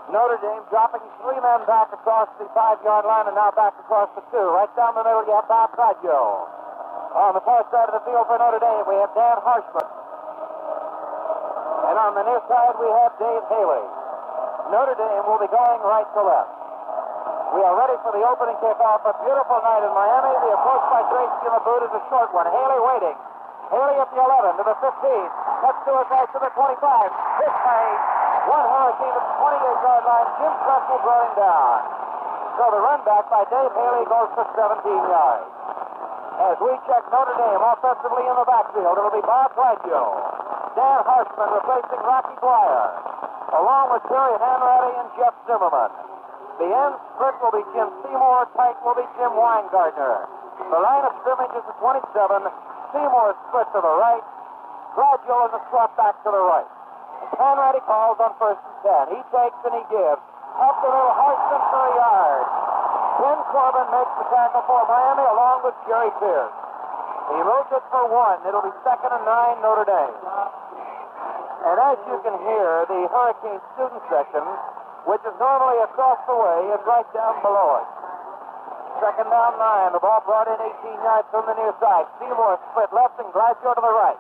Notre Dame dropping 3 men back across the 5-yard line and now back across the 2. Right down the middle, you have Bob Codjo. On the far side of the field for Notre Dame, we have Dan Harshman. And on the near side, we have Dave Haley. Notre Dame will be going right to left. We are ready for the opening kickoff. A beautiful night in Miami. The approach by Tracy in the boot is a short one. Haley waiting. Haley at the 11 to the 15. Cuts to his right to the 25. This time, one Hurricane at the 28-yard line. Jim Tressel brought him down. So the run back by Dave Haley goes for 17 yards. As we check Notre Dame offensively in the backfield, it'll be Bob Codjo. Dan Harshman replacing Rocky Dwyer, along with Terry Hanratty and Jeff Zimmerman. The end split will be Jim Seymour. Tight will be Jim Weingardner. The line of scrimmage is the 27. Seymour split to the right. Codjo in the slot back to the right. Hanratty calls on 1st and 10. He takes and he gives. Up the middle, Harshman for a yard. Ken Corbin makes the tackle for Miami along with Jerry Pierce. He moves it for 1. It'll be 2nd and 9, Notre Dame. And as you can hear, the Hurricane student section, which is normally across the way, is right down below us. 2nd down 9. The ball brought in 18 yards from the near side. Seymour split left and Glasgow to the right.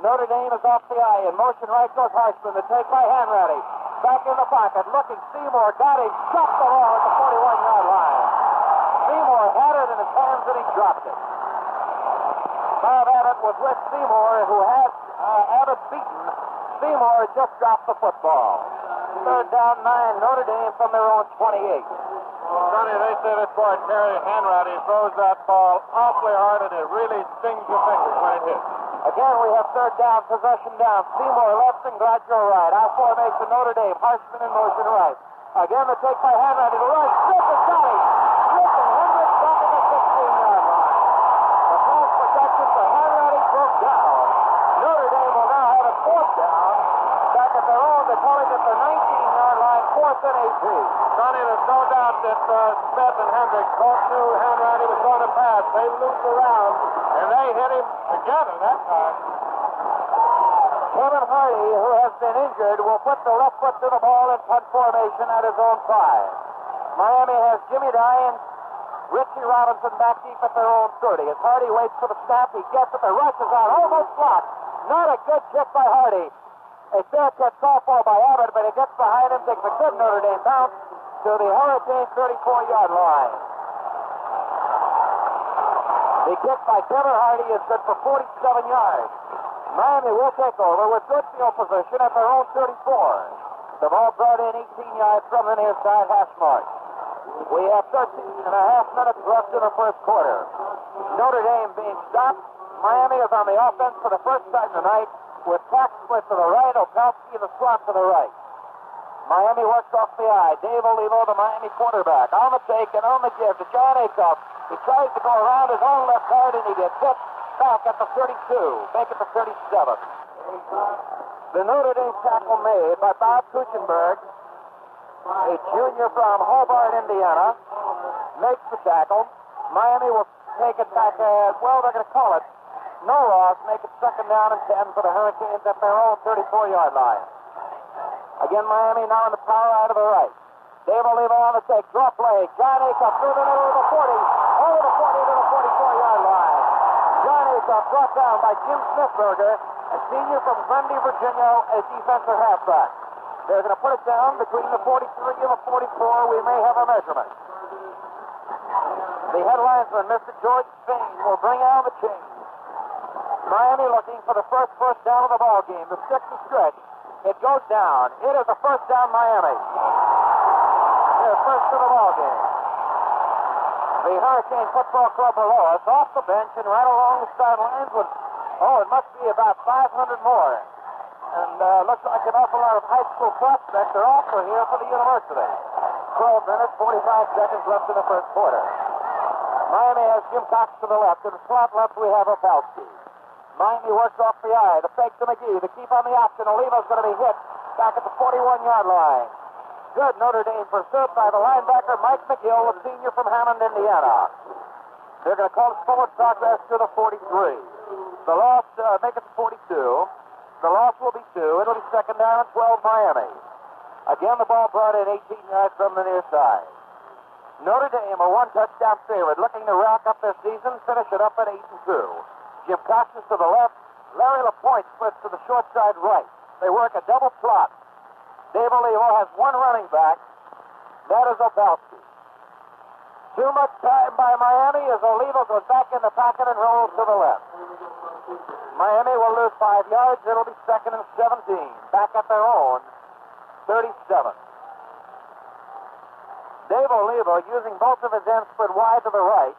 Notre Dame is off the eye. In motion right goes Harshman. The take by Hanratty. Back in the pocket. Looking. Seymour got him. Dropped the ball at the 41-yard line. Seymour had it in his hands and he dropped it. Bob Abbott was with Seymour, who had Abbott beaten. Seymour just dropped the football. 3rd down 9. Notre Dame from their own 28. Sonny, they say this boy Terry Hanratty throws that ball awfully hard and it really stings your fingers when it hits. Again, we have 3rd down, possession down. Seymour left and Gladjo right. Our formation, Notre Dame. Harshman in motion right. Again, the take by Hanratty to right. Smith has got him. Smith and Hendricks back at the 16-yard line. The pass protection for Hanratty broke down. Notre Dame will now have a 4th down. Back at their own, they call it at the 19-yard line, 4th and 18. Sonny, there's no doubt that Smith and Hendricks both knew Hanratty was going to pass. They looped around, and they hit him together that time. Kevin Hardy, who has been injured, will put the left foot to the ball in punt formation at his own 5. Miami has Jimmy Dye and Richie Robinson back deep at their own 30. As Hardy waits for the snap, he gets it. The rush is out, almost blocked. Not a good kick by Hardy. A fair catch call for by Abbott, but it gets behind him, takes a good Notre Dame bounce to the Hurricane 34-yard line. The kick by Kevin Hardy is good for 47 yards. Miami will take over with good field position at their own 34. The ball brought in 18 yards from the near side hash mark. We have 13 and a half minutes left in the first quarter. Notre Dame being stopped. Miami is on the offense for the first time tonight with Tack split to the right, Opelski in the slot to the right. Miami works off the eye. Dave Olivo, the Miami quarterback, on the take and on the give to John Acuff. He tries to go around his own left guard and he gets hit back at the 32. Make it the 37. The Notre Dame tackle made by Bob Kuchenberg, a junior from Hobart, Indiana, makes the tackle. Miami will take it back as, well, they're going to call it no loss, make it 2nd down and 10 for the Hurricanes at their own 34-yard line. Again, Miami now in the power out of the right. Dave Olivo on the take, draw play. John Acuff through the middle of the 40, over the 40 to the 44-yard line. John Acuff brought down by Jim Smithberger, a senior from Grundy, Virginia, as defensive halfback. They're going to put it down between the 43 and the 44. We may have a measurement. The headlinesman, Mr. George Spain, will bring out the change. Miami looking for the first down of the ball game. The 6th stretch. It goes down. It is a first down, Miami. Their first of the ball game. The Hurricane Football Club below us, off the bench and right along the sidelines with, it must be about 500 more. And looks like an awful lot of high school prospects are also here for the university. 12 minutes, 45 seconds left in the first quarter. Miami has Jim Cox to the left. In the slot left, we have Opelski. Miami works off the eye. The fake to McGee. The keep on the option. Olivo's going to be hit back at the 41-yard line. Good Notre Dame pursuit by the linebacker Mike McGill, a senior from Hammond, Indiana. They're going to call it forward progress to the 43. The loss, make it 42. The loss will be 2. It'll be 2nd down and 12, Miami. Again, the ball brought in 18 yards from the near side. Notre Dame, a one-touchdown favorite, looking to rack up their season, finish it up at 8-2. Jim Cox is to the left. Larry LaPointe splits to the short side right. They work a double plot. Dave Olivo has one running back. That is Opalski. Too much time by Miami as Olivo goes back in the pocket and rolls to the left. Miami will lose 5 yards. It'll be 2nd and 17. Back at their own 37. Dave Olivo, using both of his ends split wide to the right.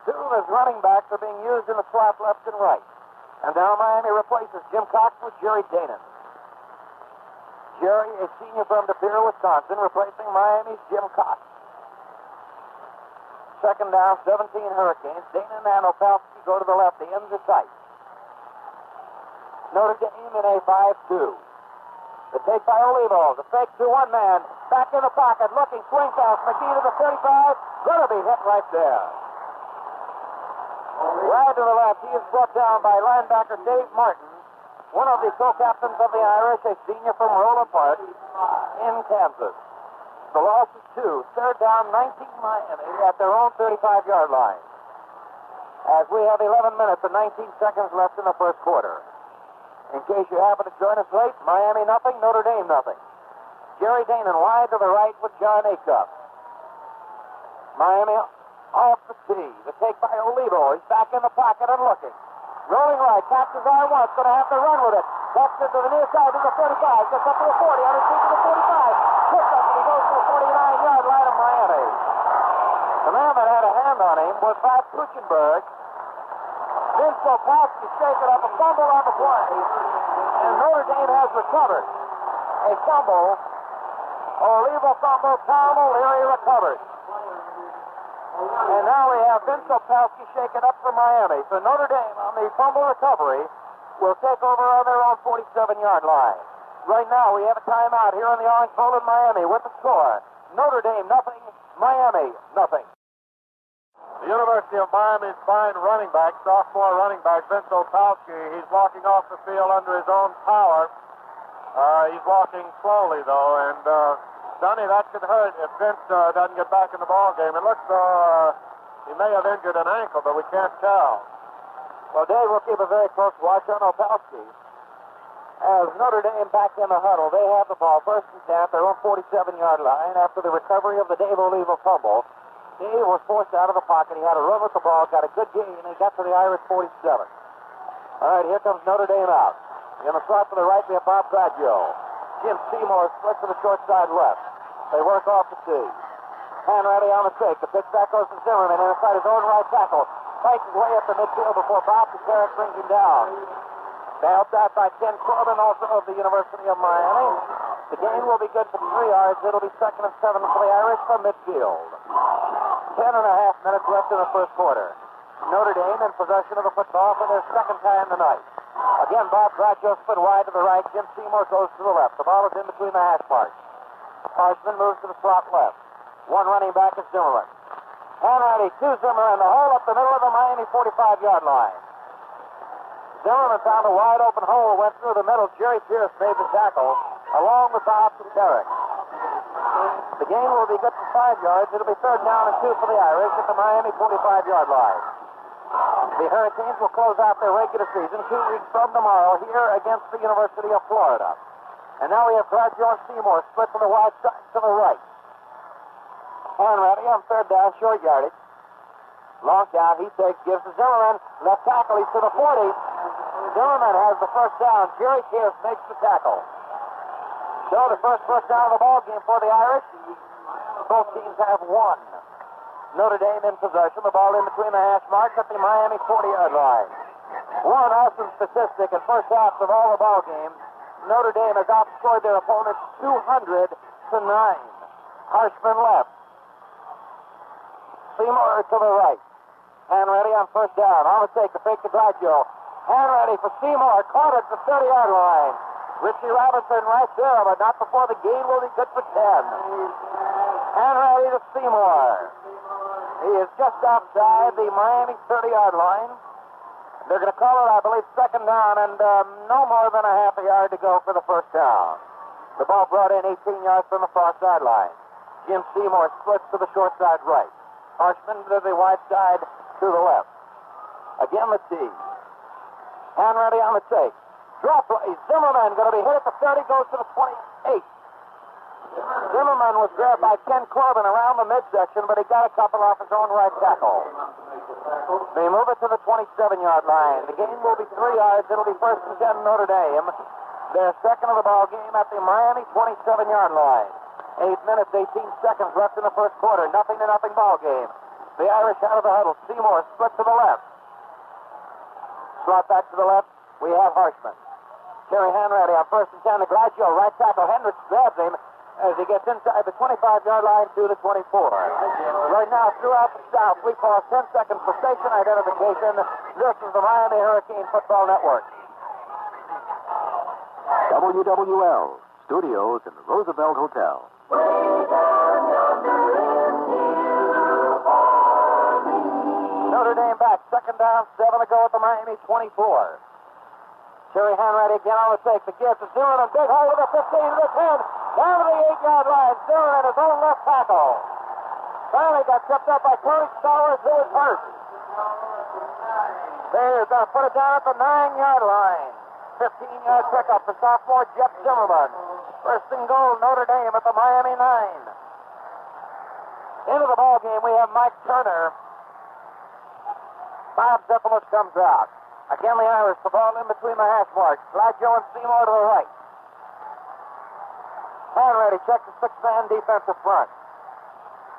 Two of his running backs are being used in the slot left and right. And now Miami replaces Jim Cox with Jerry Danon. Jerry, a senior from De Pere, Wisconsin, replacing Miami's Jim Cox. 2nd down, 17 Hurricanes. Danon and Opalski go to the left. The ends are tight. Notre Dame in a 5-2. The take by Olivo. The fake to one man. Back in the pocket, looking, swing pass. McGee to the 35. Going to be hit right there. Right to the left. He is brought down by linebacker Dave Martin, one of the co-captains of the Irish, a senior from Rolla Park in Kansas. The loss is 2. 3rd down, 19 Miami at their own 35-yard line. As we have 11 minutes and 19 seconds left in the first quarter. In case you happen to join us late, Miami nothing, Notre Dame nothing. Jerry Danon wide to the right with John Acuff. Miami off the tee. The take by Olivo. He's back in the pocket and looking. Rolling right, catches arm once, going to have to run with it. Gets it to the near side to the 35, gets up to the 40, on his feet to the 45. Picks up and he goes to the 49-yard line of Miami. The man that had a hand on him was Bob Kuchenberg. Vince Opalski shaking up a fumble on the play, and Notre Dame has recovered. A fumble. Olivo fumble, Tom O'Leary recovered. And now we have Vince Opalski shaken up for Miami. So Notre Dame on the fumble recovery will take over on their own 47-yard line. Right now we have a timeout here in the Orange Bowl in Miami with the score. Notre Dame nothing, Miami nothing. The University of Miami's fine running back, sophomore running back, Vince Opalski. He's walking off the field under his own power. He's walking slowly, though, and Sonny, that could hurt if Vince doesn't get back in the ball game. It looks he may have injured an ankle, but we can't tell. Well, Dave will keep a very close watch on Opalski. As Notre Dame back in the huddle, they have the ball 1st and 10 at their own 47-yard line after the recovery of the Dave Olivo fumble. Dave was forced out of the pocket. He had a run with the ball, got a good gain, and he got to the Irish 47. All right, here comes Notre Dame out. In the slot to the right, we have Bob Graggio. Jim Seymour split to the short side left. They work off the tee. Hanratty on the fake. The pitch back goes to Zimmerman inside his own right tackle. Fights his way up the midfield before Bob Kuchenberg brings him down. Bailed out by Ken Corbin, also of the University of Miami. The gain will be good for 3 yards. It'll be 2nd and 7 for the Irish from midfield. 10 and a half minutes left in the first quarter. Notre Dame in possession of the football for their 2nd time tonight. Again, Bob Graggio split wide to the right. Jim Seymour goes to the left. The ball is in between the hash marks. Harshman moves to the slot left. One running back is Zimmerman. Hanratty to Zimmerman. The hole up the middle of the Miami 45-yard line. Zimmerman found a wide open hole, went through the middle. Jerry Pierce made the tackle, along with Bob Kuchenberg. The gain will be good for 5 yards. It'll be 3rd down and 2 for the Irish at the Miami 45-yard line. The Hurricanes will close out their regular season 2 weeks from tomorrow here against the University of Florida. And now we have Graggio and Seymour split to the wide side to the right. Hanratty on 3rd down, short yardage. Long down, he takes, gives to Zimmerman. Left tackle, he's to the 40. Zimmerman has the 1st down. Jerry Pierce makes the tackle. So the first down of the ball game for the Irish. Both teams have won. Notre Dame in possession. The ball in between the hash marks at the Miami 40-yard line. One awesome statistic in first halves of all the ball games. Notre Dame has outscored their opponents 200 to 9. Harshman left. Seymour to the right. Hanratty on 1st down. On the take, the fake to Graggio. Hanratty for Seymour. Caught at the 30-yard line. Richie Robinson right there, but not before the gain will be good for 10. Hanratty to Seymour. He is just outside the Miami 30-yard line. They're going to call it, I believe, 2nd down, and no more than a half a yard to go for the 1st down. The ball brought in 18 yards from the far sideline. Jim Seymour splits to the short side right. Harshman to the wide side to the left. Again the T. Hanratty on the take. Draw play. Zimmerman going to be hit at the 30, goes to the 28. Zimmerman was grabbed by Ken Corbin around the midsection, but he got a couple off his own right tackle. They move it to the 27-yard line. The game will be 3 yards. It'll be 1st and 10 Notre Dame. Their second of the ball game at the Miami 27-yard line. 8 minutes, 18 seconds left in the first quarter. 0-0 ball game. The Irish out of the huddle. Seymour split to the left. Slot back to the left. We have Harshman. Terry Hanratty on 1st and 10. The Gladio right tackle. Hendricks grabs him as he gets inside the 25-yard line to the 24. Right now, throughout the South, we pause 10 seconds for station identification. This is the Miami Hurricane Football Network. WWL Studios in the Roosevelt Hotel. Notre Dame back, 2nd down, 7 to go at the Miami 24. Terry Hanratty again on the take. The give to Zimmerman. Big hole to the 15 to the 10. Down to the 8-yard line. Zimmerman, his own left tackle. Finally got tripped up by Tony Stowers, who was hurt. They're going to put it down at the 9-yard line. 15-yard pickup for sophomore Jeff Zimmerman. 1st and goal, Notre Dame at the Miami 9. Into the ball game, we have Mike Turner. Bob Zeppelis comes out. Again, the Irish, the ball in between the hash marks. Gladio and Seymour to the right. Hanratty checks the 6-man defensive front.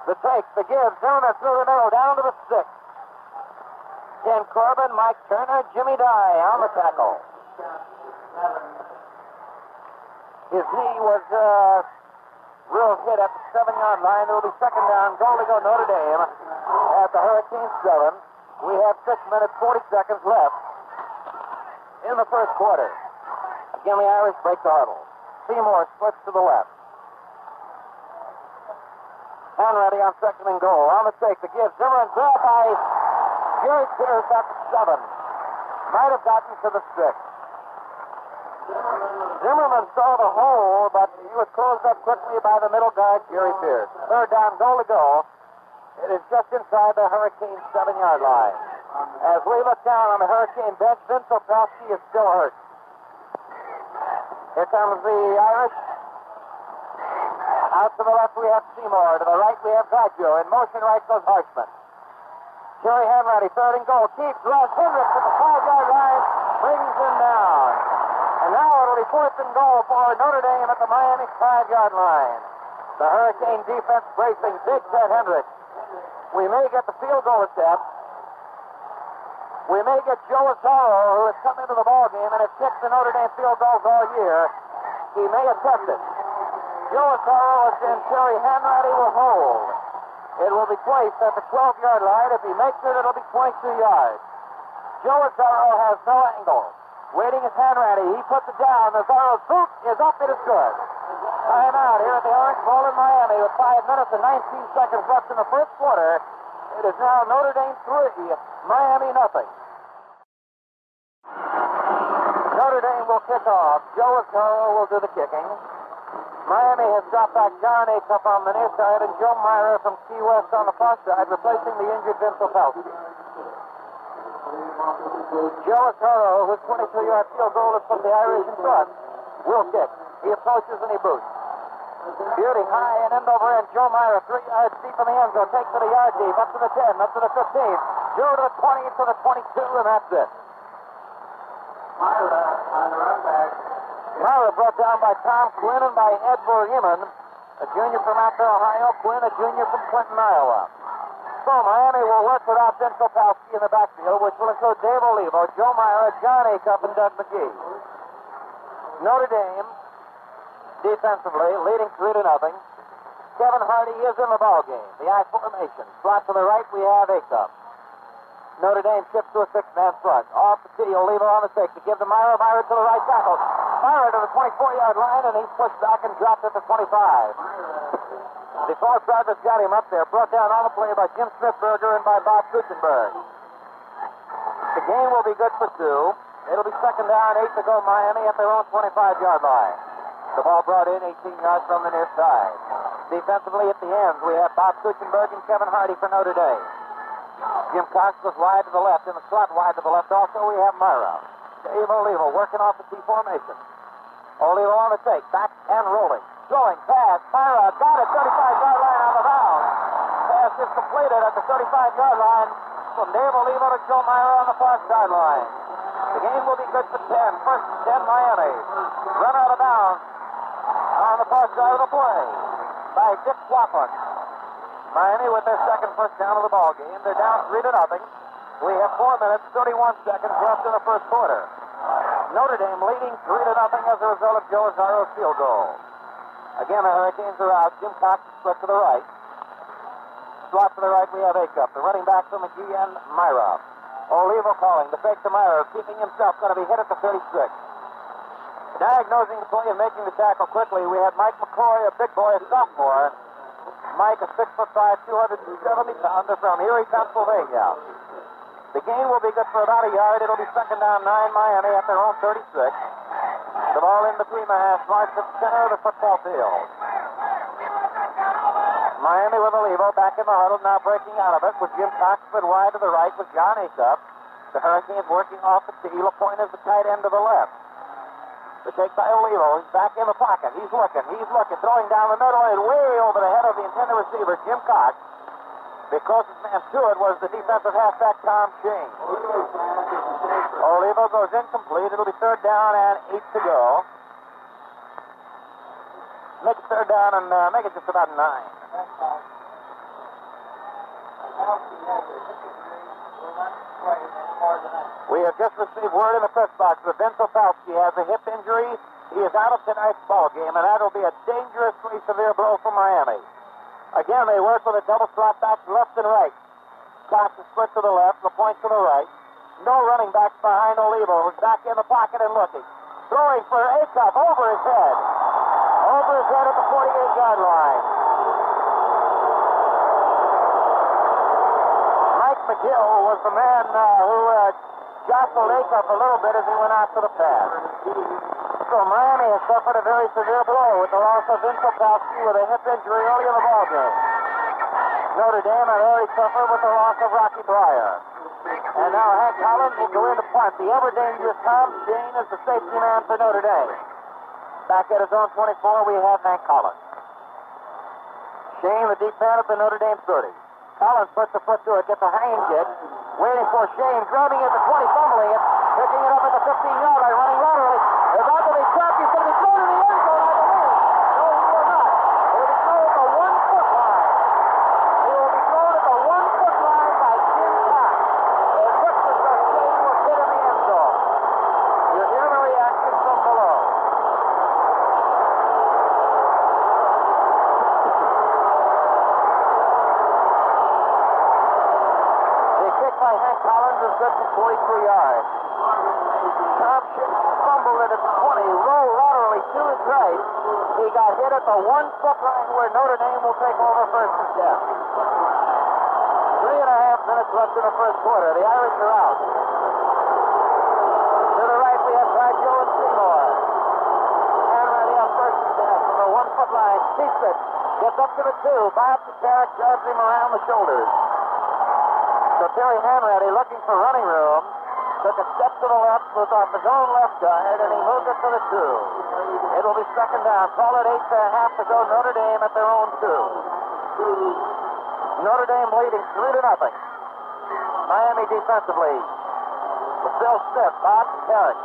The take, the give, Zimmerman through the middle, down to the 6. Ken Corbin, Mike Turner, Jimmy Dye on the tackle. His knee was real hit at the 7-yard line. It will be 2nd down, goal to go Notre Dame at the Hurricane 7. We have 6 minutes, 40 seconds left in the first quarter. Again, the Irish break the huddle. Seymour splits to the left. Hanratty on 2nd and goal. On the take, the give. Zimmerman grabbed by Jerry Pierce at the 7. Might have gotten to the 6. Zimmerman saw the hole, but he was closed up quickly by the middle guard, Jerry Pierce. 3rd down, goal to go. It is just inside the Hurricane 7-yard line. As we look down on the Hurricane bench, Vince Opalski is still hurt. Here comes the Irish. Out to the left we have Seymour. To the right we have Gladio. In motion right goes Harshman. Terry Hanratty, 3rd and goal. Keeps runs Hendricks at the 5-yard line. Brings him down. And now it'll be 4th and goal for Notre Dame at the Miami 5-yard line. The Hurricane defense bracing Big Ted Hendricks. We may get the field goal attempt. We may get Joe Azaro, who has come into the ballgame and has kicked the Notre Dame field goals all year. He may attempt it. Joe Azaro and Terry Hanratty will hold. It will be placed at the 12-yard line. If he makes it, it'll be 22 yards. Joe Azaro has no angle. Waiting is Hanratty. He puts it down. Azaro's boot is up. It is good. Time out here at the Orange Bowl in Miami with 5 minutes and 19 seconds left in the first quarter. It is now Notre Dame 3, Miami nothing. Notre Dame will kick off. Joe Azaro will do the kicking. Miami has dropped back John Acuff on the near side and Joe Myra from Key West on the far side, replacing the injured Vince Opalski. Joe Azaro, whose 22-yard field goal has put the Irish in front, will kick. He approaches and he boots. Beauty high and end over end. Joe Myra, 3 yards deep in the end zone. Takes to the yard deep. Up to the 10. Up to the 15. Joe to the 20. To the 22. And that's it. Myra on the run back. Myra brought down by Tom Quinn and by Ed Bergeman, a junior from Akron, Ohio. Quinn, a junior from Clinton, Iowa. So Miami will work without Vince Opalski in the backfield, which will include Dave Olivo, Joe Myra, John Acuff, and Doug McGee. Notre Dame, defensively, leading 3-0. Kevin Hardy is in the ballgame. The I formation. Slot to the right, we have Acuff. Notre Dame shifts to a 6-man front. Off the tee, Olivo on the 6 to give to Myra. Myra to the right tackle. Myra to the 24-yard line, and he's pushed back and dropped at the 25. The false drivers got him up there. Brought down on the play by Jim Smithberger and by Bob Kutzenberg. The game will be good for 2. It'll be 2nd down, 8 to go Miami at their own 25-yard line. The ball brought in 18 yards from the near side. Defensively at the ends, we have Bob Kuchenberg and Kevin Hardy for Notre Dame. Jim Cox was wide to the left. In the slot wide to the left also, we have Myra. Dave Olivo working off the T formation. Olivo on the take, back and rolling. Throwing pass, Myra got it, 35-yard line out of bounds. Pass is completed at the 35-yard line from Dave Olivo to Joe Myra on the far sideline. The game will be good for 10. First and 10, Miami. Run out of bounds on the far side of the play by Dick Waplin. Miami with their second first down of the ball game. They're down 3-0. We have 4 minutes, 31 seconds left in the first quarter. Notre Dame leading 3-0 as a result of Joe Azzaro's field goal. Again, the Hurricanes are out. Jim Cox split to the right. Slot to the right, we have Acup. The running back from McGee and Myra. Olivo calling. The fake to Myra, keeping himself, going to be hit at the 36. Diagnosing the play and making the tackle quickly, we had Mike McCoy, a big boy, a sophomore. Mike, a 6'5", 270-pounder from Erie, Pennsylvania. The game will be good for about a yard. It'll be second down 9, Miami at their own 36. The ball in between the half marks at the center of the football field. Miami with Olivo back in the huddle, now breaking out of it with Jim Cox split wide to the right with John Acup. The Hurricanes working off the tee. LaPointe is the tight end to the left. The take by Olivo. He's back in the pocket. He's looking. Throwing down the middle and way over the head of the intended receiver, Jim Cox. The closest man to it was the defensive halfback, Tom Shane. Olivo goes incomplete. It'll be third down and 8 to go. Make it third down and make it just about 9. We have just received word in the press box that Vince Opalski has a hip injury. He is out of tonight's ball game, and that'll be a dangerously severe blow for Miami. Again, they work with a double slot back left and right. Cox is split to the left, LaPointe to the right. No running backs behind Olivo, who's back in the pocket and looking. Throwing for Acup over his head. Over his head at the 48-yard line. Mike McGill was the man who jostled Acup a little bit as he went after the pass. So Miami has suffered a very severe blow with the loss of Vince Opalski with a hip injury early in the ballgame. Notre Dame had already suffered with the loss of Rocky Breyer. And now Hank Collins will go in to punt. The ever dangerous Tom Shane is the safety man for Notre Dame. Back at his own 24, we have Hank Collins. Shane, the deep man at the Notre Dame 30. Collins puts the foot to it, gets a hanging kick. Waiting for Shane, grabbing it at the 20, fumbling it, picking it up at the 15-yard line, running laterally. There's not going to be trapped. He's going to be thrown in the end zone, I believe. No, he will not. He will be thrown at the 1-foot line. He will be thrown at the 1-foot line by Jim Cox. It looks as though Shane was hit in the end zone. You hear the reaction from below. The kick by Hank Collins is good for 43 yards. Tom Shane fumbled it at the 20, rolled laterally to his right. He got hit at the 1-foot line where Notre Dame will take over first and 10. 3.5 minutes left in the first quarter. The Irish are out. To the right, we have Joe and Seymour. And ready on first and 10 from the 1-foot line. Keeps it. Gets up to the 2. Bob Tarek jabs him around the shoulders. So Terry Hanratty, looking for running room, took a step to the left, was off his own left guard, and he moved it to the 2. It'll be second down. Call it 8.5 to go. Notre Dame at their own 2. Notre Dame leading 3-0. Miami defensively. With Bill Smith, Bob Tarek,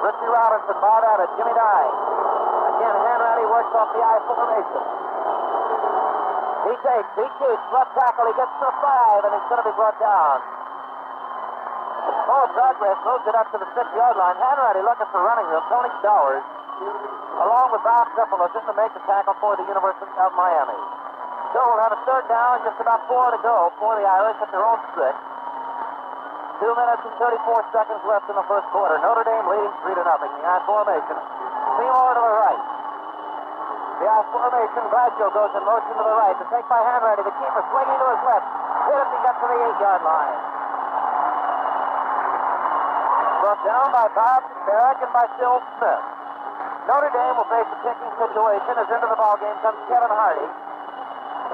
Richie Robinson, Bob Abbott, Jimmy Dye. Again, Hanratty works off the I formation. He takes, he keeps, left tackle, he gets to the 5, and he's going to be brought down. Paul Progress moves it up to the 6-yard line. Hanratty looking for running room. Tony Stowers, along with Bob Triple, is in to make the tackle for the University of Miami. So we'll have a third down, just about 4 to go for the Irish at their own 6. 2 minutes and 34 seconds left in the first quarter. Notre Dame leading 3-0. The I formation. Seymour to the right. The I formation. Gladjo goes in motion to the right. The take by Hanratty. The keeper swinging to his left. Hit him to get to the 8-yard line. Brought down by Bob Barrick and by Phil Smith. Notre Dame will face a kicking situation as into the ball game comes Kevin Hardy.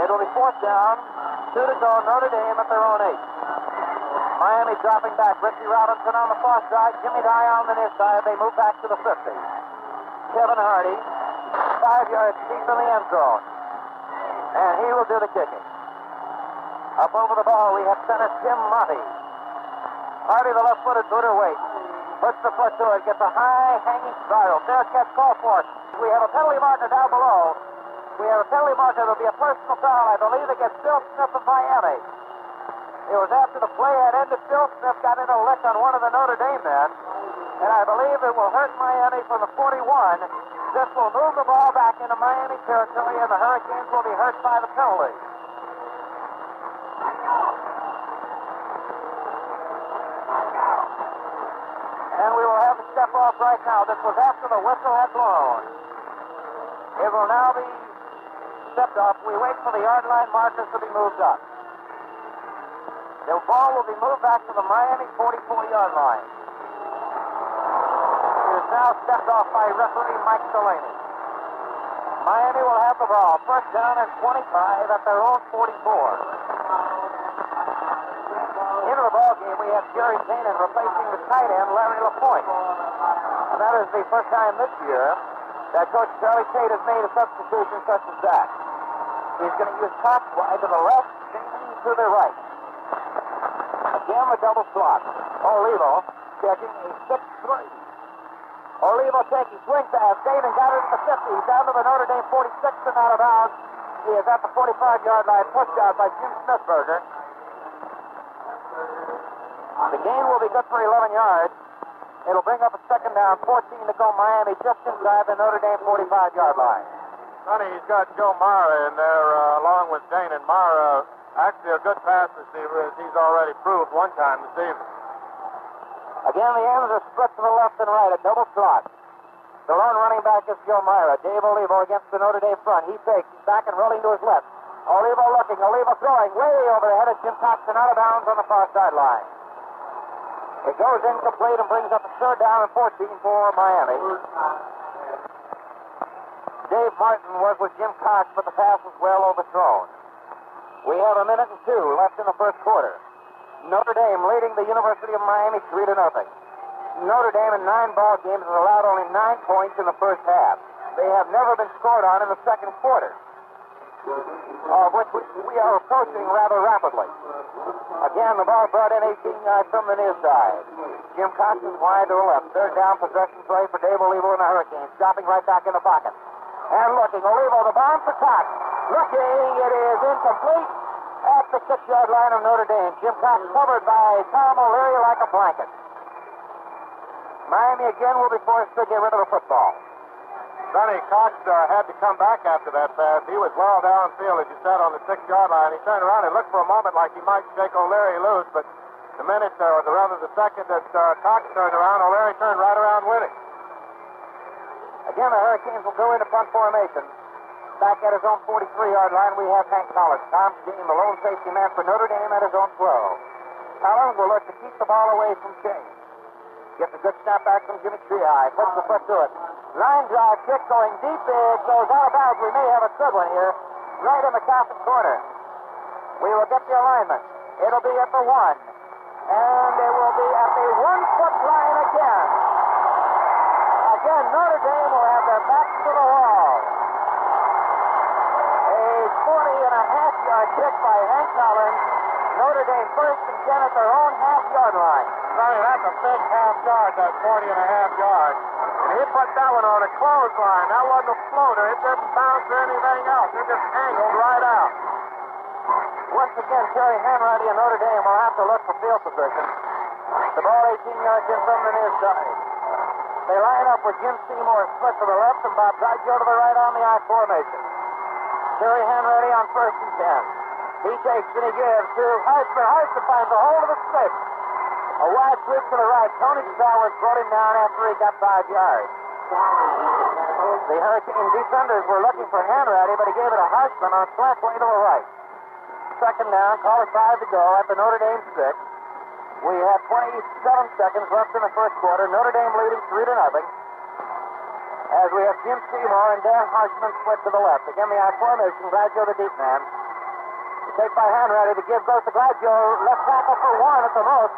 It will be fourth down, 2 to go, Notre Dame at their own 8. Miami dropping back, Richie Robinson on the far side, Jimmy Dye on the near side. They move back to the 50. Kevin Hardy, 5 yards deep in the end zone. And he will do the kicking. Up over the ball, we have center Jim Monty. Hardy, the left-footed booter, waits. Puts the foot to it, gets a high hanging spiral. Fair catch call for it. We have a penalty marker down below. We have a penalty marker. It'll be a personal foul, I believe, against Bill Smith of Miami. It was after the play had ended. Bill Smith got in a lick on one of the Notre Dame men. And I believe it will hurt Miami from the 41. This will move the ball back into Miami territory, and the Hurricanes will be hurt by the penalty. And we will have to step off right now. This was after the whistle had blown. It will now be stepped off. We wait for the yard line markers to be moved up. The ball will be moved back to the Miami 44-yard line. It is now stepped off by referee Mike Delaney. Miami will have the ball. First down and 25 at their own 44. Into the ball game, we have Jerry Tannen replacing the tight end, Larry LaPointe. And that is the first time this year that Coach Charlie Tate has made a substitution such as that. He's going to use Cox wide to the left, Tannen to the right. Again, the double slot. Olivo checking a 6-3. Olivo taking swing pass. David got it at the 50. He's down to the Notre Dame 46 and out of bounds. He is at the 45-yard line, pushed out by Jim Smithberger. The gain will be good for 11 yards. It'll bring up a second down, 14 to go. Miami just inside the Notre Dame 45-yard line. Sonny, he's got Joe Mara in there along with Dane, and Mara actually a good pass receiver, as he's already proved one time this evening. Again, the ends are split to the left and right, a double slot. The lone running back is Joe Myra. Dave Olivo against the Notre Dame front. He takes, he's back and rolling to his left. Olivo looking, Olivo throwing, way over the head of Jim Coxon, out of bounds on the far sideline. It goes incomplete and brings up a third down and 14 for Miami. Dave Martin was with Jim Cox, but the pass was well overthrown. We have a minute and 2 left in the first quarter. Notre Dame leading the University of Miami 3-0. Notre Dame in 9 ball games has allowed only 9 points in the first half. They have never been scored on in the second quarter, of which we are approaching rather rapidly. Again, the ball brought in 18 yards from the near side. Jim Cox is wide to the left. Third down possession play for Dave Olivo and the Hurricanes. Dropping right back in the pocket. And looking, Olivo, the bomb for Cox. Looking, it is incomplete at the 6-yard line of Notre Dame. Jim Cox covered by Tom O'Leary like a blanket. Miami again will be forced to get rid of the football. Sonny, Cox had to come back after that pass. He was well downfield, as you said, on the 6-yard line. He turned around and looked for a moment like he might shake O'Leary loose, but the minute, or rather the second that Cox turned around, O'Leary turned right around with him. Again, the Hurricanes will go into punt formation. Back at his own 43-yard line, we have Hank Collins. Tom Dean, the lone safety man for Notre Dame, at his own 12. Collins will look to keep the ball away from Shane. Gets a good snap back from Jimmy Triai. Puts the foot to it. Line drive kick going deep. It goes out of bounds. We may have a good one here, right in the Coffin corner. We will get the alignment. It'll be at the 1. And it will be at the 1-foot line again. Again, Notre Dame will have their backs to the wall. A 40-and-a-half-yard kick by Hank Collins. Notre Dame first and 10 at their own half-yard line. Sonny, that's a big half yard, that 40-and-a-half yards. And he put that one on a clothesline. That wasn't a floater. It didn't bounce or anything else. It just angled right out. Once again, Terry Hanratty and Notre Dame will have to look for field position. The ball 18 yards in from the near side. They line up with Jim Seymour split to the left and Bob Didio to the right on the I formation. Terry Hanratty on first and 10. He takes and he gives to Heisman. Heisman finds a hold of the stick. A wide sweep to the right. Tony Sowers brought him down after he got 5 yards. The Hurricane defenders were looking for Hanratty, but he gave it to Heisman on a slant way to the right. Second down, call it 5 to go at the Notre Dame 6. We have 27 seconds left in the first quarter. Notre Dame leading 3-0. As we have Jim Seymour and Dan Harshman split to the left. Again, the I formation. Gladio the deep man. Take by Hanratty to give goes to Gladio. Left tackle for one at the most.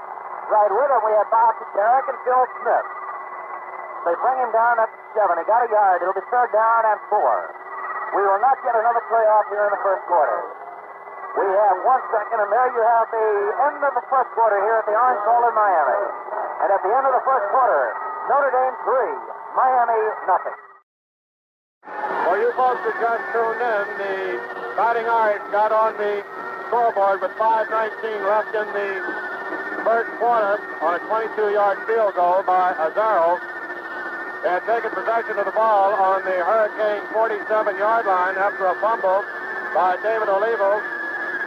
Right with him, we have Bob Derrick and Phil Smith. They bring him down at 7. He got a yard. It'll be third down and 4. We will not get another play off here in the first quarter. We have 1 second, and there you have the end of the first quarter here at the Orange Bowl in Miami. And at the end of the first quarter, Notre Dame 3, Miami nothing. For you folks that just tuned in, the Fighting Irish got on the scoreboard with 5:19 left in the first quarter on a 22-yard field goal by Azaro. They had taken possession of the ball on the Hurricane 47-yard line after a fumble by David Olivo.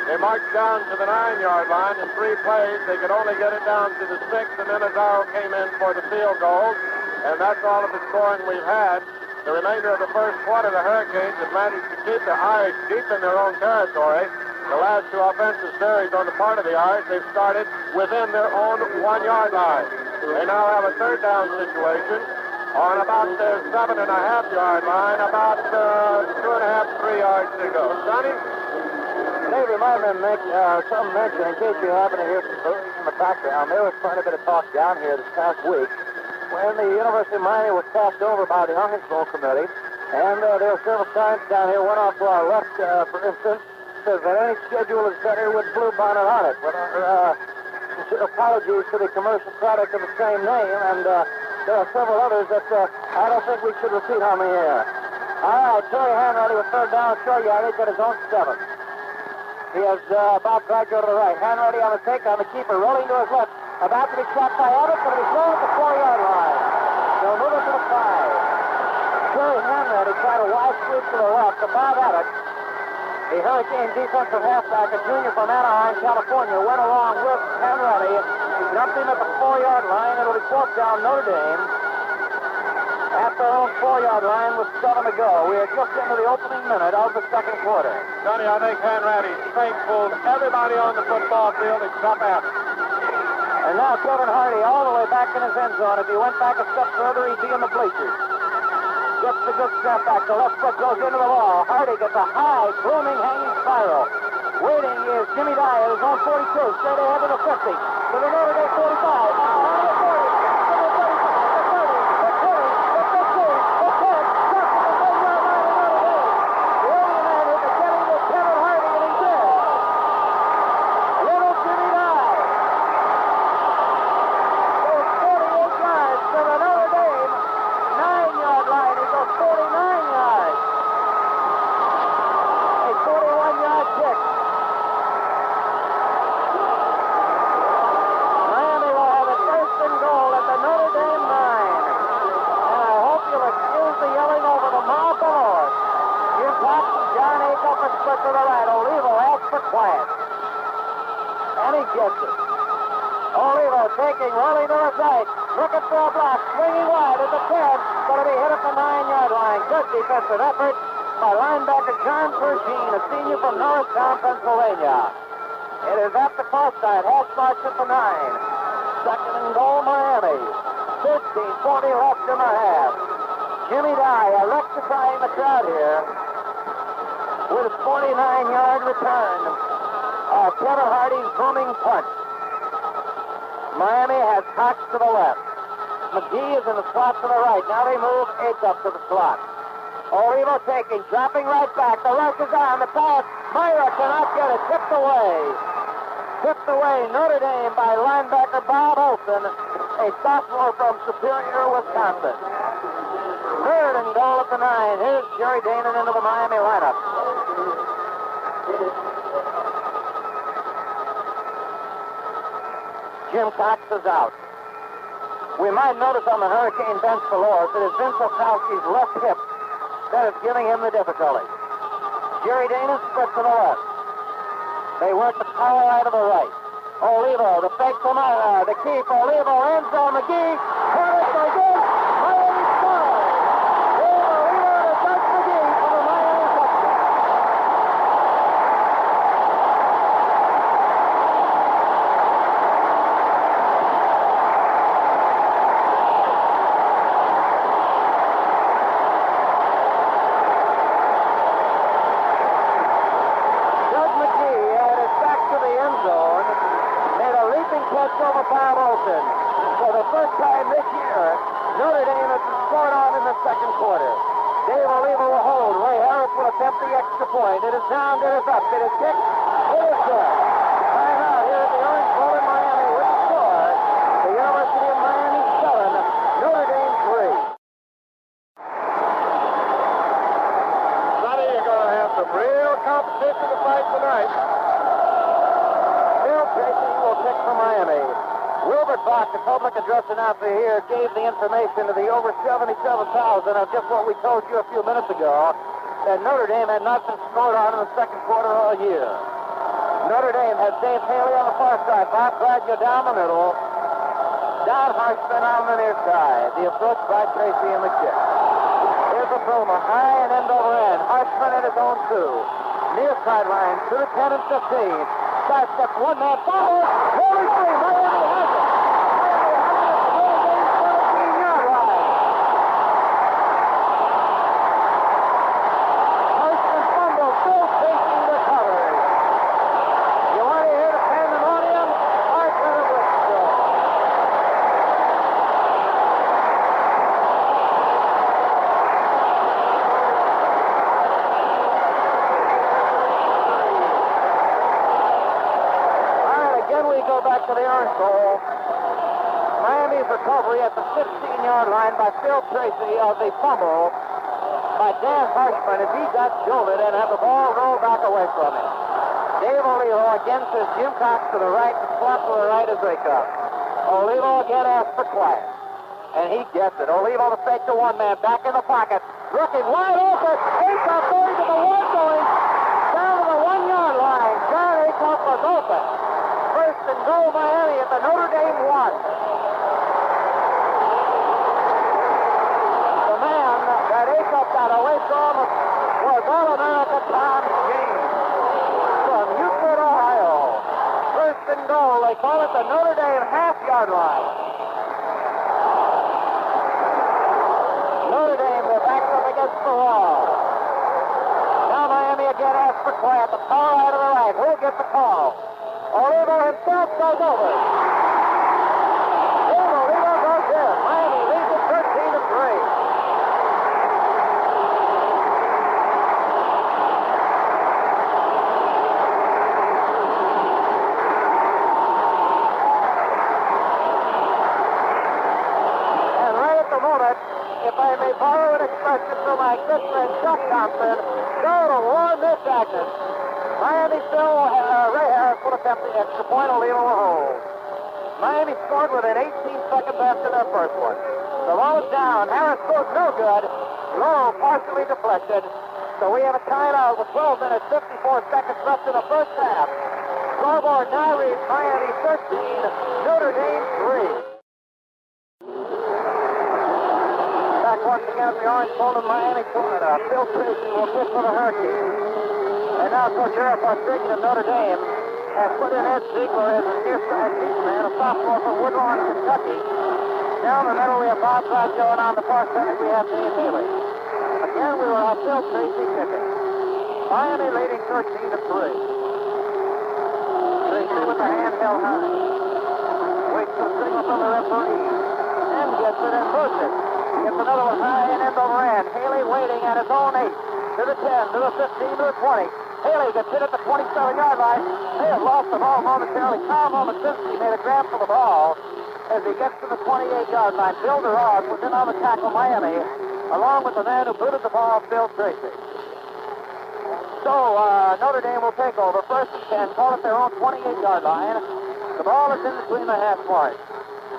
They marched down to the 9-yard line. In 3 plays, they could only get it down to the 6, and then Azaro came in for the field goal. And that's all of the scoring we've had. The remainder of the first quarter, the Hurricanes have managed to keep the Irish deep in their own territory. The last 2 offensive series on the part of the Irish, they've started within their own 1-yard line. They now have a third down situation on about their 7.5-yard line, about 2.5, 3 yards to go. Sonny? Navy Minemen make some mention, in case you happen to hear from the background, there was quite a bit of talk down here this past week when the University of Miami was passed over by the Orange Bowl Committee, and there were several signs down here, one off to our left, for instance, says that any schedule is better with blue bonnet on it. With our apologies to the commercial product of the same name, and there are several others that I don't think we should repeat on the air. All right, Terry Hanratty with third down, short yardage at his own 7. He has Bob Gladio to the right. Hanratty on the take on the keeper, rolling to his left. About to be shot by Abbott, but he's thrown at the 4-yard line. They'll move it to the 5. Terry Hanratty tried a wide sweep to the left to Bob Abbott. The Hurricane defensive halfback, a junior from Anaheim, California, went along with Hanratty, dumped him at the 4-yard line. It'll be 4th down Notre Dame at their own 4-yard line with 7 to go. We are just into the opening minute of the second quarter. Sonny, I think Hanratty's strength pulled everybody on the football field except Abbott. And now Kevin Hardy all the way back in his end zone. If he went back a step further, he'd be in the bleachers. Gets the good snap back. The left foot goes into the wall. Hardy gets a high, booming, hanging spiral. Waiting is Jimmy Dye at his own 42. Straight ahead to the 50. To the Notre Dame 45. To the 40. To the 35. The 30. The 20. The 15. The 10. Just to the 10-yard line of Notre Dame. The only man who could get him was Kevin Hardy, and he did. Little Jimmy Dye. Goes 48 yards to the Notre Dame 9-yard line. He goes 49 yards. A 41-yard kick. Miami will have a 1st and goal at the Notre Dame 9. And I hope you'll excuse the yelling over the mob below us. Jim Cox and John Acuff are split to the right. Olivo asks for quiet. And he gets it. Olivo taking, rolling to his right. Looking for a block. Swinging wide at the 10. Going to be hit at the 9-yard line. Good defensive effort by linebacker John Pergine, a senior from Norristown, Pennsylvania. It is at the far side. Half march at the 9. 2nd and goal, Miami. 15:40 left in the half. Jimmy Dye electrifying the crowd here with a 49-yard return of Kevin Hardy's booming punch. Miami has Cox to the left. McGee is in the slot to the right. Now they move Acuff to the slot. Olivo taking, dropping right back. The rush is on. The pass. Myra cannot get it. Tipped away. Tipped away Notre Dame by linebacker Bob Olson, a sophomore from Superior, Wisconsin. 3rd and goal at the 9. Here's Jerry Danon into the Miami lineup. Jim Cox is out. We might notice on the Hurricane bench below us that it's Vince Okowski's left hip that is giving him the difficulty. Jerry Danon split to the left. They work the power right of the right. Olivo, the fake from the keep. Olivo, end zone, McGee. Caught it, McGee. Miami scores. Olivo to touch McGee for the Miami touchdown. Bob Olson. For the first time this year, Notre Dame has scored on in the second quarter. Dave Oliva will hold. Ray Harris will attempt the extra point. It is down, it is up, it is kicked, it is good. Time out here at the Orange Bowl in Miami with the score. The University of Miami 7, Notre Dame 3. Sonny, you're going to have some real competition to fight tonight. Bill Tracy will pick for Miami. Wilbert Bach, the public address announcer here, gave the information to the over 77,000 of just what we told you a few minutes ago, that Notre Dame had not been scored on in the second quarter all year. Notre Dame has Dave Haley on the far side, Bob Gladue down the middle, Don Harshman on the near side. The approach by Tracy and the kick. Here's a Boomer, high and end over end. Harshman at his own two. Near sideline, to the 10 and 15. Side steps one man forward. Haley free. Miami has it. Miami has it at the Notre Dame 17-yard line. Harshman fumble, still facing the covers. You want to hear the pandemonium? Harshman of Wichita. Go back to the Orange Bowl. Miami's recovery at the 15-yard line by Phil Tracy of the fumble by Dan Harshman as he got jolted and had the ball rolled back away from him. Dave Olivo again says Jim Cox to the right, and Slot to the right as they come. Olivo again asks for quiet, and he gets it. Olivo to fake to one man, back in the pocket, looking wide open. Acock going to the one going down to the 1-yard line. John Acock was open. First and goal, Miami at the Notre Dame 1. The man that Acock got away from was All-America Tom James from Euclid, Ohio. First and goal, they call it the Notre Dame half-yard line. Notre Dame, they're backed up against the wall. Now Miami again asks for quiet. The call out of the right. Who'll get the call? Olivo himself goes over. Dave Olivo goes in. Miami leads it 13-3. And right at the moment, if I may borrow an expression from my good friend Chuck Thompson, go to war, Miss Agnes. Miami still, Ray Harris will attempt the extra point. Olivo will hold. Miami scored within 18 seconds after their first one. The ball is down. Harris goes no good. Low, partially deflected. So we have a timeout with 12 minutes, 54 seconds left in the first half. Scoreboard now reads Miami 13, Notre Dame 3. Back once again at the Orange Bowl in Miami, Florida. Phil Tracy will pitch for the Hurricanes. And now Coach Eric Pastrikian of Notre Dame has put in Ed Ziegler as a near-side man, a sophomore from Woodlawn, Kentucky. Down the middle we have Bob Gladue, and on the far side we have Dave Haley. Again we will have Phil Tracy kicking. Miami leading 13-3. Tracy with the hand held high. Waits for the signal from the referee. And gets it and moves it. Gets another one high and end over end. Haley waiting at his own 8. To the 10, to the 15, to the 20. Haley gets hit at the 27-yard line. They have lost the ball momentarily. Kyle Momasinski made a grab for the ball as he gets to the 28-yard line. Bill DeRoss was in on the tackle, Miami, along with the man who booted the ball, Phil Tracy. So Notre Dame will take over. First and 10, call it their own 28-yard line. The ball is in between the half marks.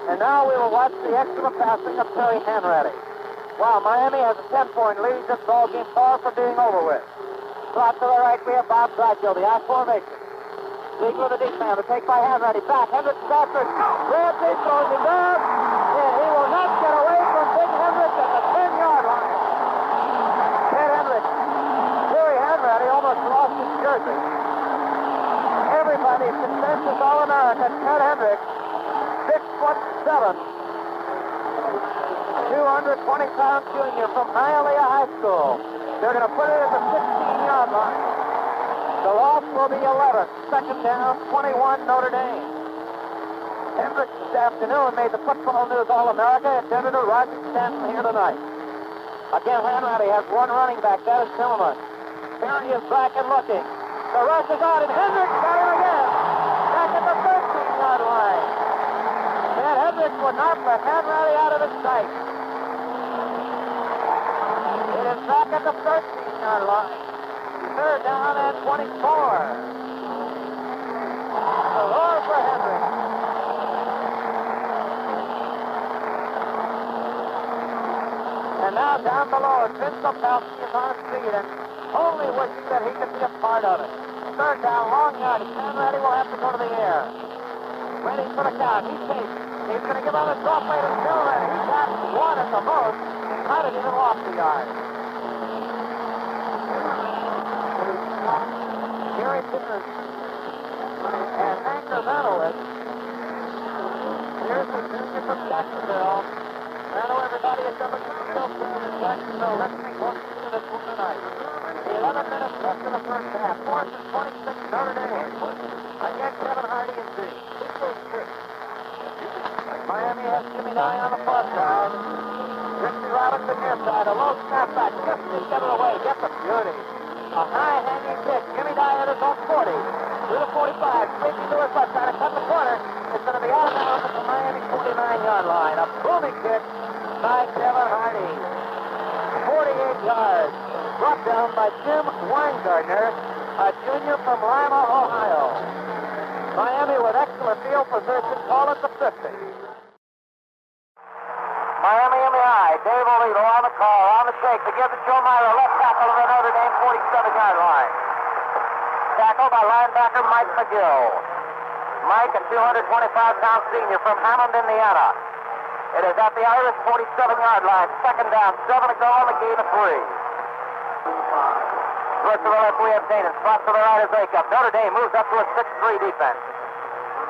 And now we will watch the excellent passing of Terry Hanratty. Wow, Miami has a 10-point lead. This ball game far from being over with. Slot to the right, we have Bob Gladue, the I formation. Ziegler, the deep man, the take by Hanratty. Back, Hendricks is after it. Grabs it, throws him down, and he will not get away from Big Hendricks at the 10-yard line. Ted Hendricks, Terry Hanratty almost lost his jersey. Everybody's consensus All-American, Ted Hendricks, 6'7", 220-pound junior from Hialeah High School. They're going to put it at the 16-yard line. The loss will be 11. Second down, 21, Notre Dame. Hendricks this afternoon made the Football News All-America. It's editor Roger Stanton here tonight. Again, Hanratty has one running back. That is Tillman. Perry is back and looking. The rush is on, and Hendricks got him again. Back at the 13-yard line. And Hendricks would not let Hanratty out of his sight. It is back at the 13-yard line. Third down and 24. The roar for Hendricks. And now down below, Vince Opelski is on his feet and only wishing that he could be a part of it. Third down, long yardage. Hanratty will have to go to the air. Ready for the count. He takes. He's going to give out a drop play to Tillman. He got one at the most. Might have even lost the yard. Gary Pittman and Hank Vanowitz. Here's the junior from Jacksonville. I know everybody is up against the in Jacksonville. Let's be close to this one tonight. 11 minutes left in the first half. 4th and 26, Notre Dame. Again, Kevin Hardy and Z. Miami has Jimmy Nye on the far side. Richie Robinson near side. A low snap back. Just to get it away. Gets a beauty. A high hanging kick. Jimmy Nye at his own 40. Through the 45. Straight into his left. Trying to cut the corner. It's going to be out of bounds at the Miami 49-yard line. A booming kick by Kevin Hardy. 48 yards. Brought down by Jim Weingartner, a junior from Lima, Ohio. Miami with excellent field position. Call it the 50. Miami in the eye. Dave Olivo on the call, on the take to give to Joe Myra, left tackle of the Notre Dame 47-yard line. Tackled by linebacker Mike McGill. Mike, a 225-pound senior from Hammond, Indiana. It is at the Irish 47-yard line. Second down, 7 to go on the gain of 3. Look to the left, we have Dana. Spot to the right is Jacob. Notre Dame moves up to a 6-3 defense.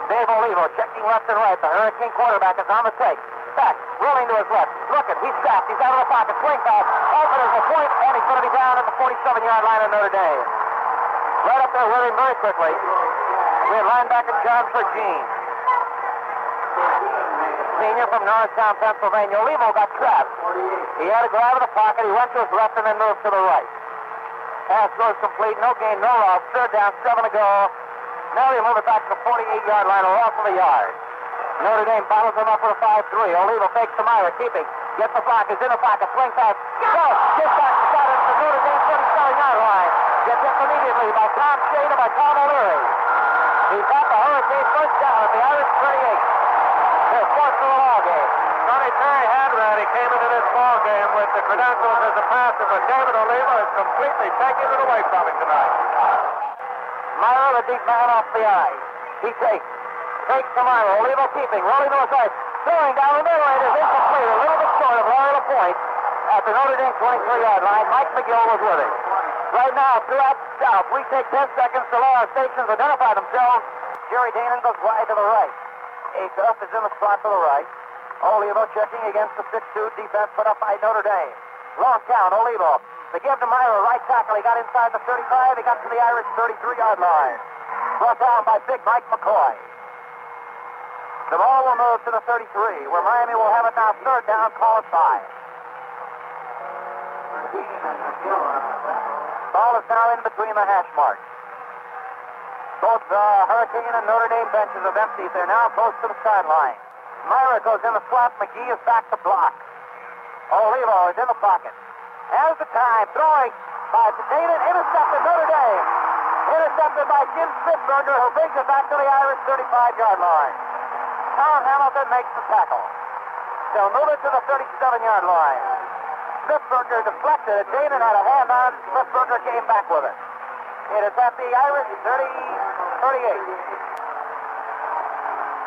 Dave Olivo checking left and right. The Hurricane quarterback is on the take. Back, rolling to his left. Looking, he's stopped. He's out of the pocket. Swing pass. Open as a point, and he's going to be down at the 47-yard line of Notre Dame. Right up there with him very quickly. We have linebacker John Fergine. Senior from Norristown, Pennsylvania. Olivo got trapped. He had to go out of the pocket. He went to his left and then moved to the right. Pass goes complete. No gain, no loss. Third down, 7 to go. Now they move it back to the 48-yard line, a loss of a yard. Notre Dame bottles him up for a 5-3. Olivo fakes to Myra, keeping. Gets the block. He's in the pocket. Swing pass. Go! Gets back. Got it to Notre Dame 37-yard line. Gets hit immediately by Tom Shane and by Tom O'Leary. He got the Hurricane first down at the Irish 38. They're forced to the ball game. Sonny Terry Hanratty came into this ball game with the credentials as a passer, but David Olivo is completely taking it away from him tonight. Myra, the deep man off the eye. He takes to Myra. Olivo keeping, rolling to his right. Throwing down the middle. It is incomplete. A little bit short of Laurel Point at the Notre Dame 23-yard line. Mike McGill was with it. Right now, throughout the South, we take 10 seconds to let our stations identify themselves. Jerry Danon goes wide to the right. Acuff is in the spot to the right. Olivo checking against the 6-2 defense put up by Notre Dame. Long count, Olivo. They give to Myra, right tackle. He got inside the 35. He got to the Irish 33-yard line. Brought down by big Mike McCoy. The ball will move to the 33, where Miami will have it now. Third down, call it 5. Ball is now in between the hash marks. Both the Hurricane and Notre Dame benches have emptied. They're now close to the sideline. Myra goes in the slot. McGee is back to block. Olivo is in the pocket. Has the time. Throwing by Danon. Intercepted Notre Dame. Intercepted by Jim Smithberger, who brings it back to the Irish 35-yard line. Tom Hamilton makes the tackle. They'll move it to the 37-yard line. Smithberger deflected. Danon had a hand on. Smithberger came back with it. It is at the Irish 38.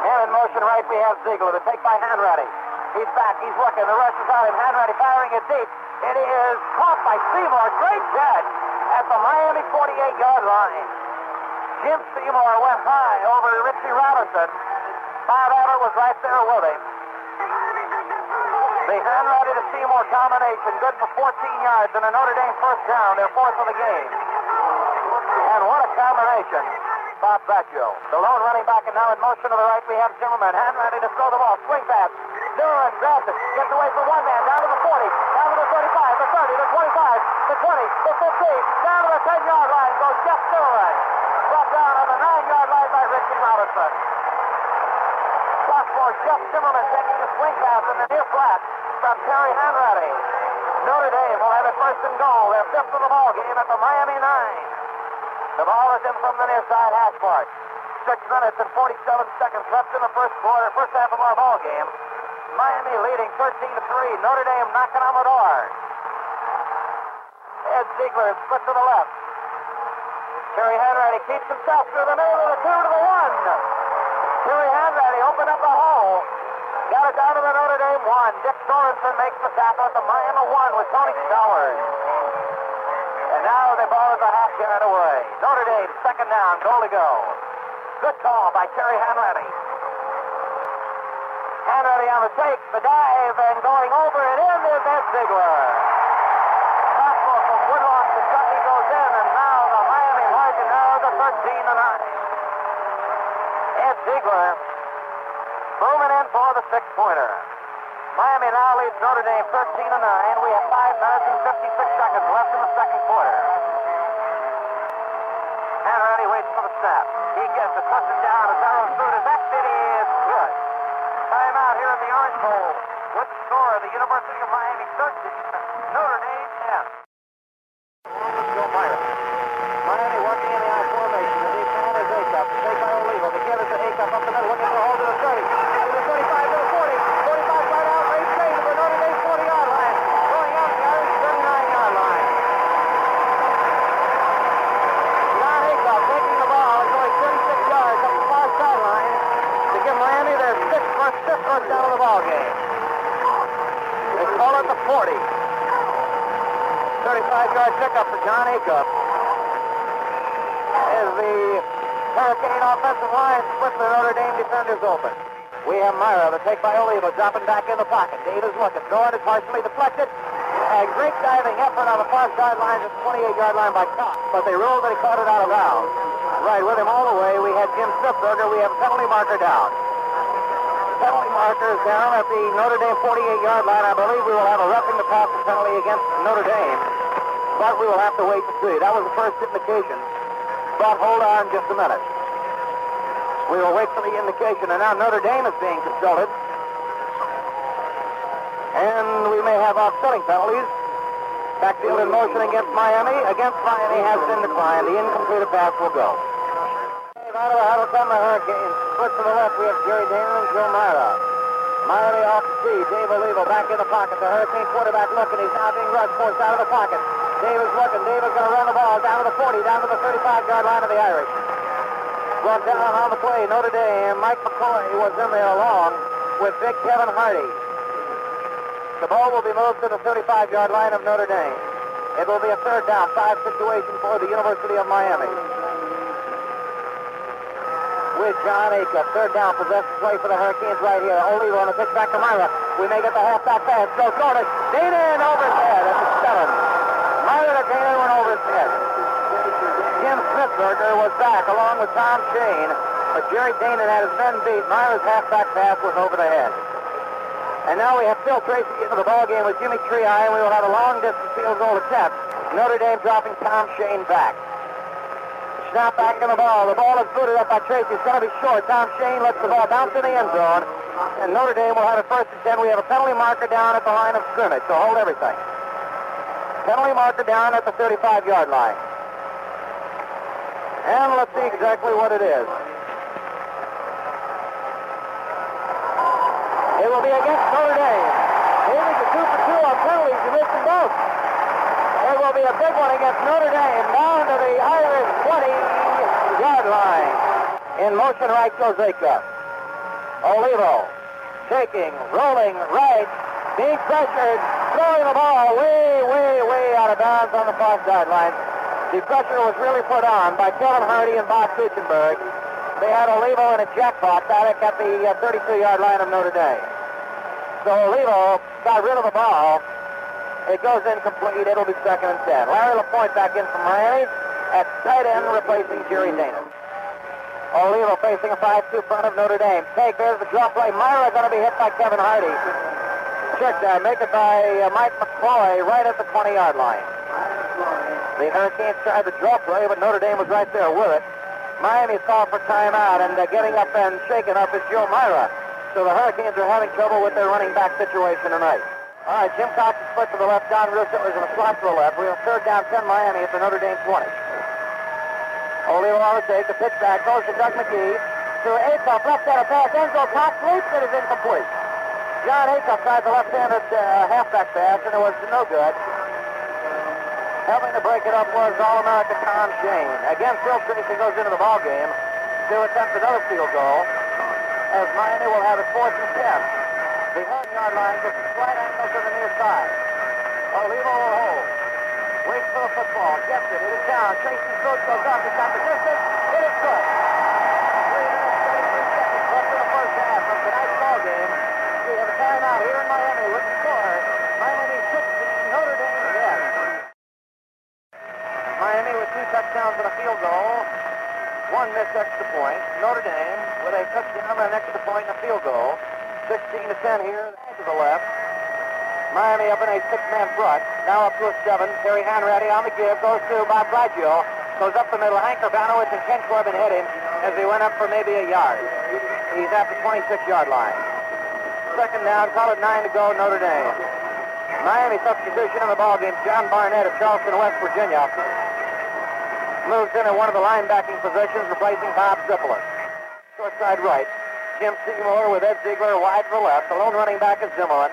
And in motion right, we have Ziegler to take by Hanratty. He's back. He's looking. The rush is on him. Hanratty firing it deep. It is caught by Seymour. Great catch at the Miami 48-yard line. Jim Seymour went high over Richie Robinson. Bob Abbott was right there with him. The Hanratty to Seymour combination, good for 14 yards and a Notre Dame first down, their fourth of the game. And what a combination. Bob Vecchio. The lone running back, and now in motion to the right, we have Zimmerman. Hand ready to throw the ball. Swing pass. Zimmerman grabs it. Gets away from one man. Down to the 40. Down to the 35. The 30. The 25. The 20. The 15. Down to the 10-yard line goes Jeff Zimmerman. Brought down on the 9-yard line by Richie Robinson. Sophomore Jeff Zimmerman taking the swing pass in the near flat from Terry Hanratty. Notre Dame will have it first and goal. Their fifth of the ball game at the Miami 9. The ball is in from the near side hash mark. 6 minutes and 47 seconds left in the first half of our ball game. Miami leading 13-3. Notre Dame knocking on the door. Ed Ziegler split to the left. Terry Hanratty keeps himself through the middle of the 2 to the 1. Terry Hanratty opened up the hole. Got it down to the Notre Dame 1. Dick Sorensen makes the tackle at the Miami 1 with Tony Stowers. And now the ball is a half yard away. Notre Dame, second down, goal to go. Good call by Terry Hanratty. Hanratty on the take, the dive, and going over and in is Ed Ziegler. Fastball from Woodlawn, Kentucky goes in, and now the Miami margin now is a 13-9. Ed Ziegler booming in for the 6-pointer. Miami now leads Notre Dame 13-9. We have 5 minutes and 56 seconds left in the second quarter. Hanratty waits for the snap. He gets it, puts it down. As arrow through to that city is good. Timeout here in the Orange Bowl. With the score, the University of Miami 13, Notre Dame 10. Joe Myra. Miami working in the I formation. The deep man is Acup. Take by Olivo. The kid is Acup up the middle, looking for a hold to the 30. To the 35, to the 40. 45 right out, right straight to the Notre Dame 40-yard line. Going out the Irish 39-yard line. John Acup taking the ball and going 36 yards up the far sideline to give Miami their fifth first down of the ball game. They call it the 40. 35-yard pickup for John Acup. As the Hurricane offensive line splits the Notre Dame defenders open. We have Myra, the take by Olivo, dropping back in the pocket. Dave is looking. Throwing it partially deflected. A great diving effort on the far sideline at the 28-yard line by Cox. But they ruled that he caught it out of bounds. Right with him all the way, we had Jim Smithberger. We have a penalty marker down. Penalty marker is down at the Notre Dame 48-yard line. I believe we will have a roughing the passer penalty against Notre Dame. But we will have to wait and see. That was the first indication. But hold on just a minute. We will wait for the indication. And now Notre Dame is being consulted. And we may have offsetting penalties. Backfield in motion against Miami. Against Miami has been declined. The incomplete pass will go. Out of the huddle come the Hurricanes. Split to the left, we have Jerry Daniel and Joe Myra. Miami off the tee. Dave Olivo back in the pocket. The Hurricane quarterback looking. He's now being rushed, forced out of the pocket. Dave is looking. Dave is going to run the ball down to the 40, down to the 35-yard line of the Irish. Brought down on the play, Notre Dame. Mike McCoy was in there along with big Kevin Hardy. The ball will be moved to the 35-yard line of Notre Dame. It will be a third down, 5 situation for the University of Miami. With John Acup, third down, possession play for the Hurricanes right here. Olivo on the pitch back to Myra. We may get the halfback pass. Goes Gordon. Dana in over his head at the 7. Myra to Dana went over his head. Jim Smithberger was back along with Tom Shane, but Jerry Dana had his men beat. Myra's halfback pass was over the head. And now we have Phil Tracy into the ball game with Jimmy Triai, and we will have a long-distance field goal attempt. Notre Dame dropping Tom Shane back. Snap back in the ball. The ball is booted up by Tracy. It's going to be short. Tom Shane lets the ball bounce in the end zone. And Notre Dame will have it first and 10. We have a penalty marker down at the line of scrimmage, so hold everything. Penalty marker down at the 35-yard line. And let's see exactly what it is. It will be against Notre Dame. Davis is 2 for 2 on penalties. He missed them both. It will be a big one against Notre Dame. Down to the Irish 20-yard line. In motion right goes Acup. Olivo shaking, rolling right, being pressured, throwing the ball way out of bounds on the far sideline. The pressure was really put on by Kevin Hardy and Bob Kuchenberg. They had Olivo in a jackpot back at the 32-yard line of Notre Dame. So Olivo got rid of the ball. It goes incomplete. It'll be second and 10. Larry LaPointe back in from Miami at tight end, replacing Jerry Dana. Olivo facing a 5-2 front of Notre Dame. Take, there's the draw play. Myra going to be hit by Kevin Hardy. Check down, make it by Mike McCloy right at the 20-yard line. The Hurricanes tried the draw play, but Notre Dame was right there with it. Miami's called for timeout, and getting up and shaking up is Joe Myra. So the Hurricanes are having trouble with their running back situation tonight. All right, Jim Cox is split to the left. Don Russo is in a slot to the left. We have third down 10 Miami at the Notre Dame 20. Olivo on the take. The pitch back goes to Doug McGee. To Acuff, left side of pass. Enzo Cox leaps. It is incomplete. John Acuff tried the left-handed halfback pass, and it was no good. Helping to break it up was All-American Tom Shane. Again, Phil Tracy goes into the ball game to attempt another field goal, as Miami will have it 4th and 10. The 1-yard line gets a slight angle to the near side. Olivo will hold. Waits for the football. Gets it. It is down. Tracy's throat goes up. He's got the distance. It is good. 3 minutes, 33 seconds left in the first half of tonight's ball game. We have a timeout here in Miami with the score. Miami 16, Notre Dame 10. Miami with 2 touchdowns and a field goal. 1 missed extra point. Notre Dame with a touchdown and an extra point and a field goal. 16-10 here to the left. Miami up in a 6-man front. Now up to a 7. Terry Hanratty on the give. Goes to Bob Braggio. Goes up the middle. Hank Urbanowitz and Ken Corbin hit him as he went up for maybe a yard. He's at the 26-yard line. Second down. Call it 9 to go. Notre Dame. Miami substitution in the ballgame. John Barnett of Charleston, West Virginia. Moves in at one of the linebacking positions, replacing Bob Zippler. Short side right. Jim Seymour with Ed Ziegler wide to the left. The lone running back is Zimmerman.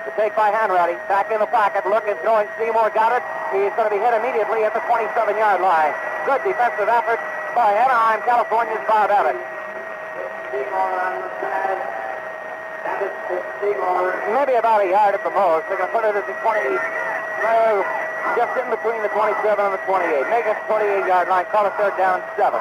The take by Hanratty. Back in the pocket. Looking, throwing. Seymour got it. He's going to be hit immediately at the 27-yard line. Good defensive effort by Anaheim, California's Bob Abbott. Maybe about a yard at the most. They're going to put it at the 20, just in between the 27 and the 28. Make it 28-yard line. Call it third down 7.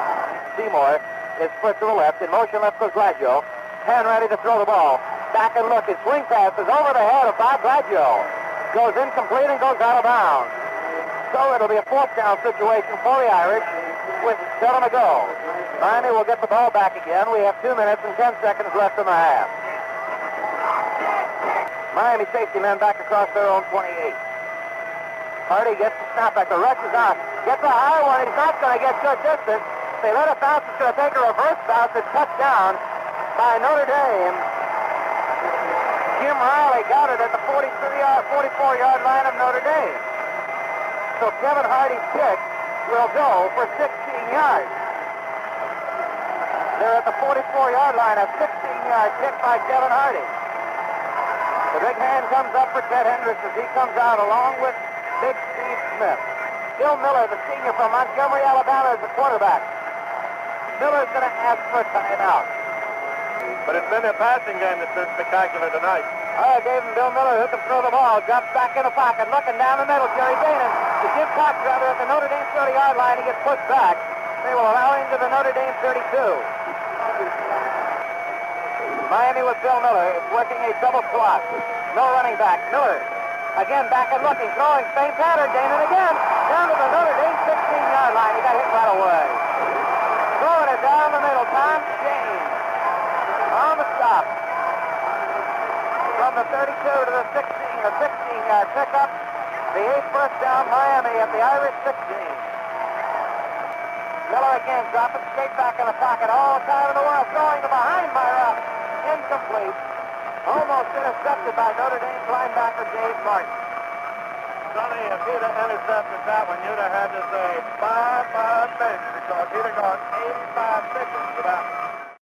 Seymour is split to the left. In motion left goes Gladio. Hanratty to throw the ball. Back and look. His swing pass is over the head of Bob Gladio. Goes incomplete and goes out of bounds. So it'll be a 4th down situation for the Irish with 7 to go. Miami will get the ball back again. We have 2 minutes and 10 seconds left in the half. Miami safety men back across their own 28. Hardy gets the snapback. The rush is on. Gets a high one. He's not going to get good distance. They let it bounce. It's going to take a reverse bounce. It's touched down by Notre Dame. Jim Riley got it at the 44-yard line of Notre Dame. So Kevin Hardy's kick will go for 16 yards. They're at the 44-yard line. A 16-yard kick by Kevin Hardy. The big hand comes up for Ted Hendricks as he comes out along with Big Steve Smith. Bill Miller, the senior from Montgomery, Alabama, is the quarterback. Miller's going to ask for a timeout. But it's been a passing game that's been spectacular tonight. I gave him Bill Miller, who can throw the ball. Jumps back in the pocket, looking down the middle. Jerry Danon to Jim Cox, rather, at the Notre Dame 30-yard line. He gets pushed back. They will allow him to the Notre Dame 32. Miami with Bill Miller is working a double slot. No running back. Miller again back and looking, throwing, same pattern. Danon again down to the Notre Dame 16-yard line. He got hit right away. Throwing it down the middle. Tom Shane on the stop. From the 32 to the 16, a 16-yard pickup. The 8th first down, Miami at the Irish 16. Miller again dropping straight back in the pocket all the time in the world. Throwing to behind Myra. Incomplete. Almost intercepted by Notre Dame's linebacker, Dave Martin. Sonny, if he'd have intercepted that one, you'd have had to say 5-5 6 because he'd have gone 85 seconds for that one.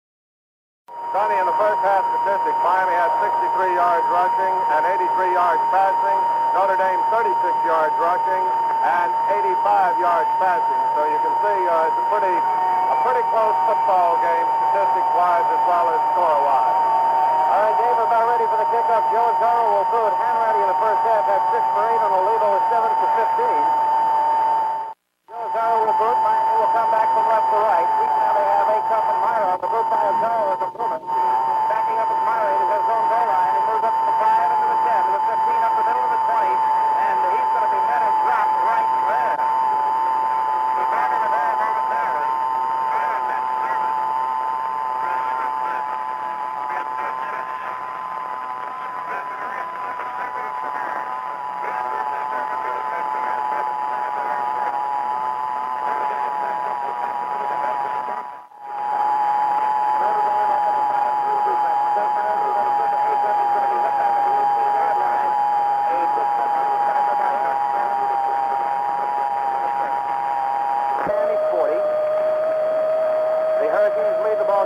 Sonny, in the first half statistics, Miami had 63 yards rushing and 83 yards passing. Notre Dame 36 yards rushing and 85 yards passing. So you can see it's a pretty close football game statistics-wise as well as score-wise. All right, Dave, we're about ready for the kickoff. Joe Zarro will boot. Hanratty in the first half had 6 for 8 on Olivo with 7 for 15. Joe Zarro will boot. Miami will come back from left to right. Each now they have Acuff and Myra. The boot by Zarro is a movement. Backing up is Myra. He has his own goal line. He moves up to the 5 into the 10 to the 15 up the middle of the 20. And he's going to be met and dropped right there. He's having a bad momentarily.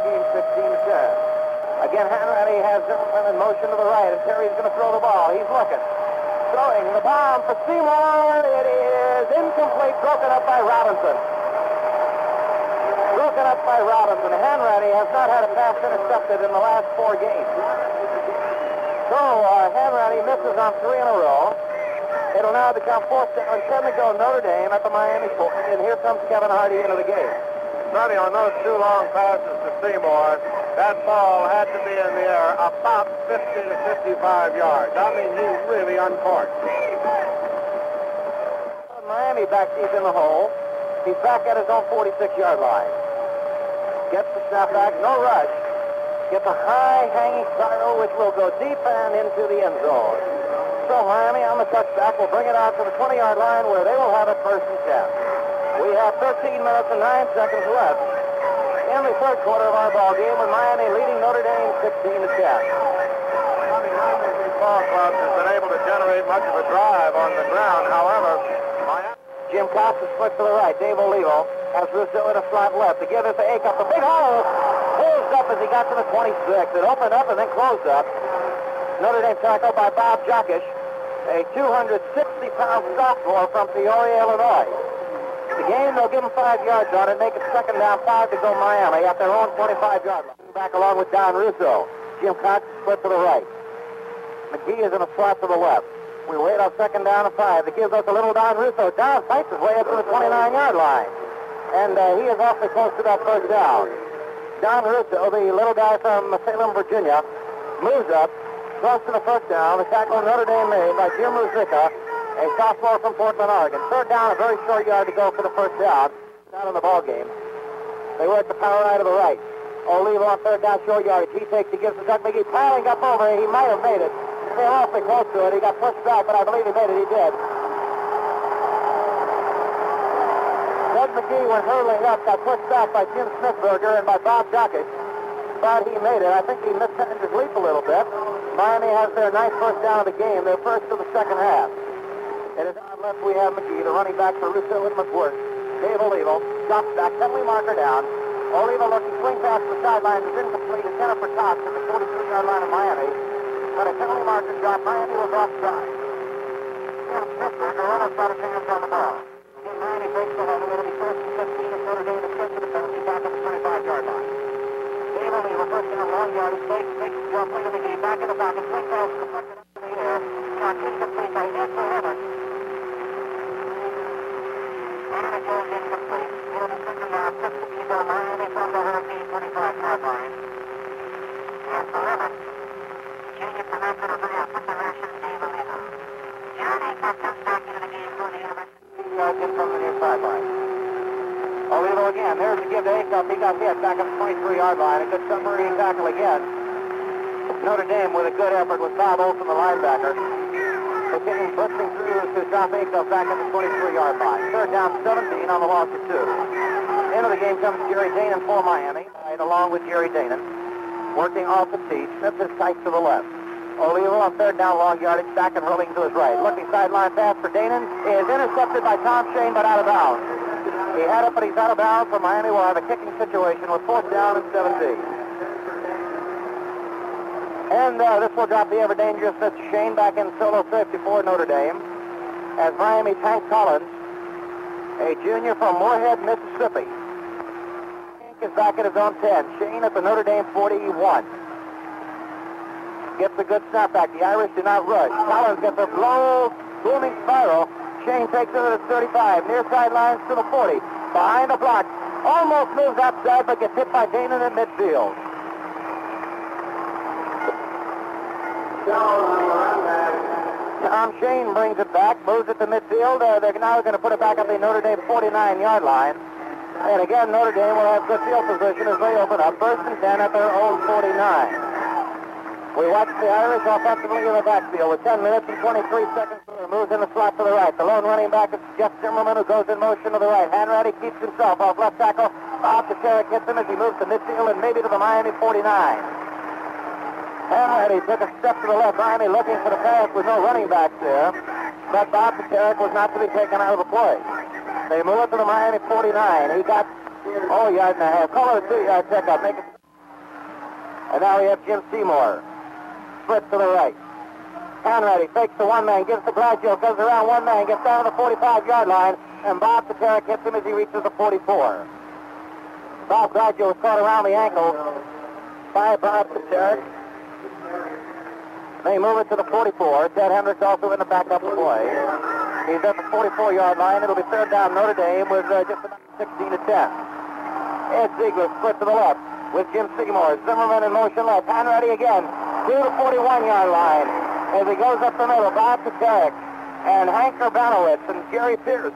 game 16-10. Again, Hanratty has Zimmerman in motion to the right, and Terry's going to throw the ball. He's looking. Throwing the bomb for Seymour. It is incomplete, broken up by Robinson. Broken up by Robinson. Hanratty has not had a pass intercepted in the last 4 games. So Hanratty misses on 3 in a row. It'll now become 4th down and 10 to go Notre Dame at the Miami 40, and here comes Kevin Hardy into the game. Sonny, on those 2 long passes to Seymour, that ball had to be in the air about 50 to 55 yards. I mean, he's really uncorked. Miami back deep in the hole. He's back at his own 46-yard line. Gets the snap back, no rush. Gets a high hanging spiral which will go deep and into the end zone. So Miami on the touchback will bring it out to the 20-yard line where they will have it 1st and 10. We have 13 minutes and 9 seconds left in the 3rd quarter of our ball game with Miami leading Notre Dame 16-10. These ball clubs has been able to generate much of a drive on the ground. However, Jim Cox is split to the right. Dave Olivo has Russo in a slot left. To give it to Acup. The big hole closed up as he got to the 26. It opened up and then closed up. Notre Dame tackled by Bob Jockish, a 260-pound sophomore from Peoria, Illinois. The game, they'll give him 5 yards on it, make it 2nd down, 5 to go Miami at their own 25-yard line. Back along with Don Russo. Jim Cox split to the right. McGee is in a slot to the left. We wait on 2nd down and 5. It gives us a little Don Russo. Don fights his way up to the 29-yard line. And he is awfully close to that 1st down. Don Russo, the little guy from Salem, Virginia, moves up close to the 1st down. The tackle Notre Dame made by Jim Ruzicka, a sophomore from Portland, Oregon. 3rd down, a very short yard to go for the 1st down. Down in the ball game. They work the power right to the right. Olivo on 3rd down, short yardage. He takes, he gives to Doug McGee, piling up over. He might have made it. He came awfully close to it. He got pushed back, but I believe he made it. He did. Doug McGee, when hurling up, got pushed back by Jim Smithberger and by Bob Jockish. But he made it. I think he mistimed his leap a little bit. Miami has their 9th 1st down of the game, their 1st of the 2nd half. It is on left we have McGee, the running back for Russo and McWhirter. Dave Olivo drops back, penalty marker down. Olivo looking swing past the sidelines is incomplete. It's headed for Cox at the 43-yard line of Miami. But a penalty marker drop. Miami was offside. Jim Smithberger, runner's got his hands on the ball. Again, Miami breaks the hold. It'll be 1st and 15 as Notre Dame is set to the penalty back at the 25-yard line. Dave Olivo, 1st down, long yard. His face takes the jump. Look at McGee, back in the pocket. Swing pass deflected up in the air. Not incomplete by Ed Forever. And it goes incomplete. Here the 2nd down, 50 to go. Miami from the Hurricane 25-yard line. And Forever. Junior from Notre Dame put the rush in Dave Olivo. Johnny comes back into the game for the University. 3 yards in from the near sideline. Olivo again. There's the give to Acup. He got hit back at the 23-yard line. A good submarine tackle again. Notre Dame with a good effort with Bob Olson, the linebacker. Continuing blitzing through to drop Acup back at the 23-yard line. 3rd down, 17 on the loss of 2. Into the game comes Jerry Danon for Miami, right along with Jerry Danon. Working off the tee. Smith is tight to the left. Olivo on 3rd down, long yardage, back and rolling to his right. Looking sideline pass for Danon is intercepted by Tom Shane, but out of bounds. He had it, but he's out of bounds, so Miami will have a kicking situation with 4th down and 17. And this will drop the ever-dangerous Mr. Shane back in solo safety for Notre Dame. As Miami's Hank Collins, a junior from Moorhead, Mississippi, is back at his own 10. Shane at the Notre Dame 41. Gets a good snapback. The Irish do not rush. Collins gets a low, booming spiral. Shane takes it at his 35. Near sidelines to the 40. Behind the block. Almost moves outside, but gets hit by Danon in midfield. Tom Shane brings it back, moves it to midfield. They're now going to put it back at the Notre Dame 49-yard line. And again, Notre Dame will have good field position as they open up. 1st and 10 at their own 49. We watch the Irish offensively in the backfield with 10 minutes and 23 seconds. Moves in the slot to the right. The lone running back is Jeff Zimmerman, who goes in motion to the right. Hanratty keeps himself off left tackle. Bob Paterick hits him as he moves to midfield and maybe to the Miami 49. Hanratty took a step to the left. Miami looking for the pass with no running backs there. But Bob Paterick was not to be taken out of the play. They move it to the Miami 49. He got, yard and a half. Call it a 2-yard pickup. Make it And now we have Jim Seymour. Split to the right. Hanratty fakes the one man, gives the Gladio, goes around one man, gets down to the 45-yard line, and Bob Paterick hits him as he reaches the 44. Bob Gladio was caught around the ankle by Bob Paterick. They move it to the 44. Ted Hendricks also in the backup play. He's at the 44-yard line. It'll be third down Notre Dame with just about 16 to 10. Ed Ziegler split to the left with Jim Seymour. Zimmerman in motion left. Hanratty again to the 41-yard line. As he goes up the middle, Bob Paterick and Hank Urbanowitz and Jerry Pierce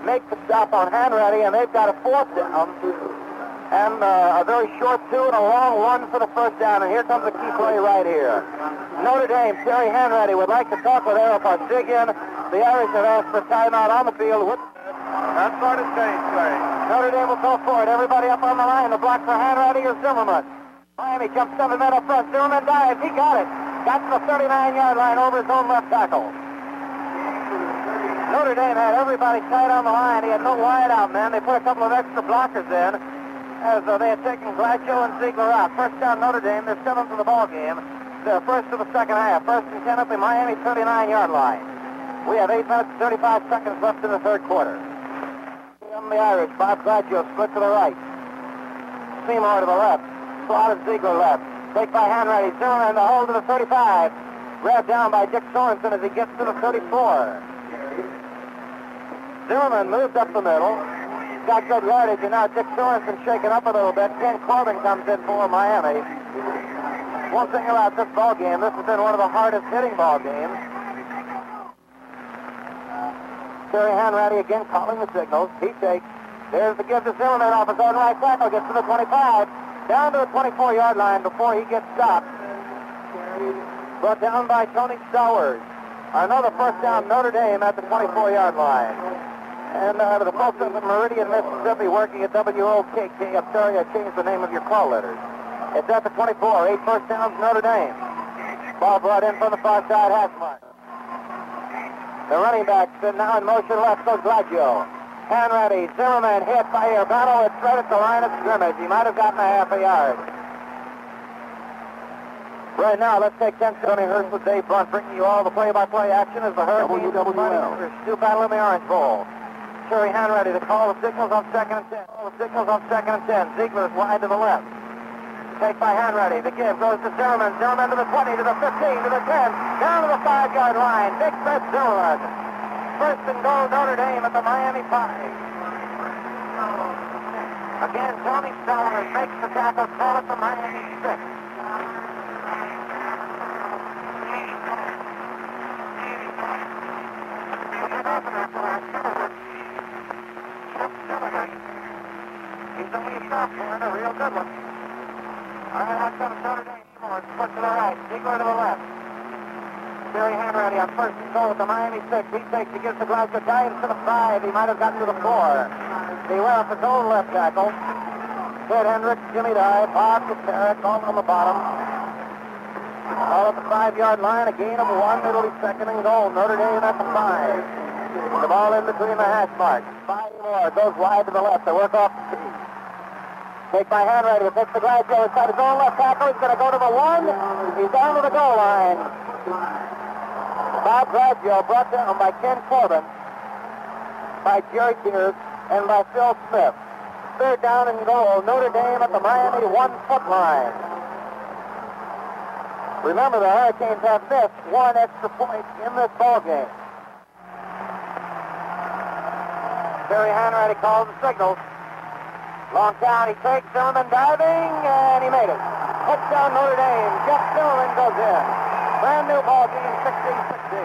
make the stop on Hanratty, and they've got a fourth down. And a very short two and a long one for the first down. And here comes the key play right here. Notre Dame, Terry Hanratty would like to talk with Errol Parsigian. The Irish have asked for timeout on the field. That's going to change play. Notre Dame will go for it. Everybody up on the line. The block for Hanratty or Zimmerman. Miami jumps 7 men up front. Zimmerman dives. He got it. Got to the 39-yard line over his own left tackle. Notre Dame had everybody tight on the line. He had no wide out men. They put a couple of extra blockers in as they had taken Gladio and Ziegler out. First down Notre Dame. They're 7th in the ball game. They're first of the second half. First and 10 at the Miami 39-yard line. We have 8 minutes and 35 seconds left in the third quarter. On the Irish, Bob Gladio split to the right. Seymour to the left. Slotted Ziegler left. Take by Hanratty. Zimmerman to hold to the 35. Grabbed down by Dick Sorensen as he gets to the 34. Zimmerman moved up the middle. Got good yardage, and now Dick Sorensen shaken up a little bit. Ken Corbin comes in for Miami. One thing about this ball game, this has been one of the hardest hitting ball games. Terry Hanratty again calling the signals. He takes. There's the give to Zimmerman off his own right tackle. Gets to the 25. Down to the 24-yard line before he gets stopped. Brought down by Tony Stowers. Another first down Notre Dame at the 24-yard line. And the folks in Meridian, Mississippi, working at WOKK. I'm sorry I changed the name of your call letters. It's at the 24. 8 first downs Notre Dame. Ball brought in from the far side hash mark. The running backs now in motion left goes Gladio. Hanratty, Zimmerman hit by Urbano. It's right at the line of scrimmage. He might have gotten a half a yard. Right now, let's take 10 seconds. Tony Hurst with Dave Blunt bringing you all the play-by-play action as the Hurricanes still battle in the Orange Bowl. Terry Hanratty to call the signals on second and 10. Ziegler's wide to the left. Take by Hanratty. The give goes to Zimmerman. Zimmerman to the 20, to the 15, to the 10, down to the 5-yard line. Big Fred Zimmerman. First and goal, Notre Dame at the Miami 5. Again, Tony Stowers makes the tackle, call it the Miami 6. He's only a sophomore and a real good one. All right, out comes Notre Dame. Split to the right, Ziegler to the left. Terry Hanratty on first and goal at the Miami 6. He takes, he gives the Glasgow Giants to the 5. He might have gotten to the 4. He went off his own left tackle. Ted Hendricks, Jimmy Dye, Bob Paterick, all on the bottom. All at the 5-yard line, a gain of 1. It'll be second and goal. Notre Dame at the 5. The ball in between the hash marks. 5 more. Goes wide to the left. They work off the tee. Take by Hanratty. Takes the Glasgow inside his own left tackle. He's going to go to the 1. He's down to the goal line. Bob Gladio brought down by Ken Corbin, by Jerry Pierce, and by Phil Smith. Third down and goal. Notre Dame at the Miami 1-foot line. Remember, the Hurricanes have missed 1 extra point in this ball game. Terry Hanratty calls the signals. Long down, he takes Zimmerman diving, and he made it. Touchdown Notre Dame. Jeff Zimmerman goes in. Brand new ball game, 16-16.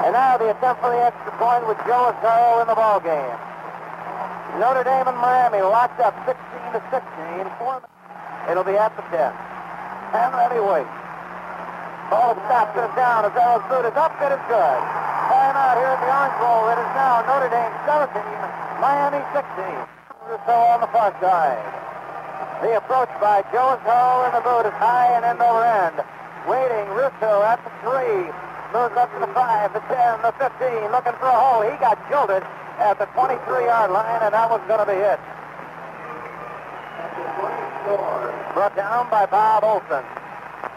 And now the attempt for the extra point with Joe Azaro in the ball game. Notre Dame and Miami locked up 16-16. 4 minutes. It'll be at the 10. Hanratty waits. Ball stops it down. Azaro's boot is up. It is good. Timeout here at the Orange Bowl. It is now Notre Dame 17, Miami 16. Russo on the far side. The approach by Joe Azaro in the boot is high and end over end. Waiting, Russo at the 3. Moves up to the 5, the 10, the 15, looking for a hole. He got jolted at the 23-yard line, and that was going to be it. Brought down by Bob Olson.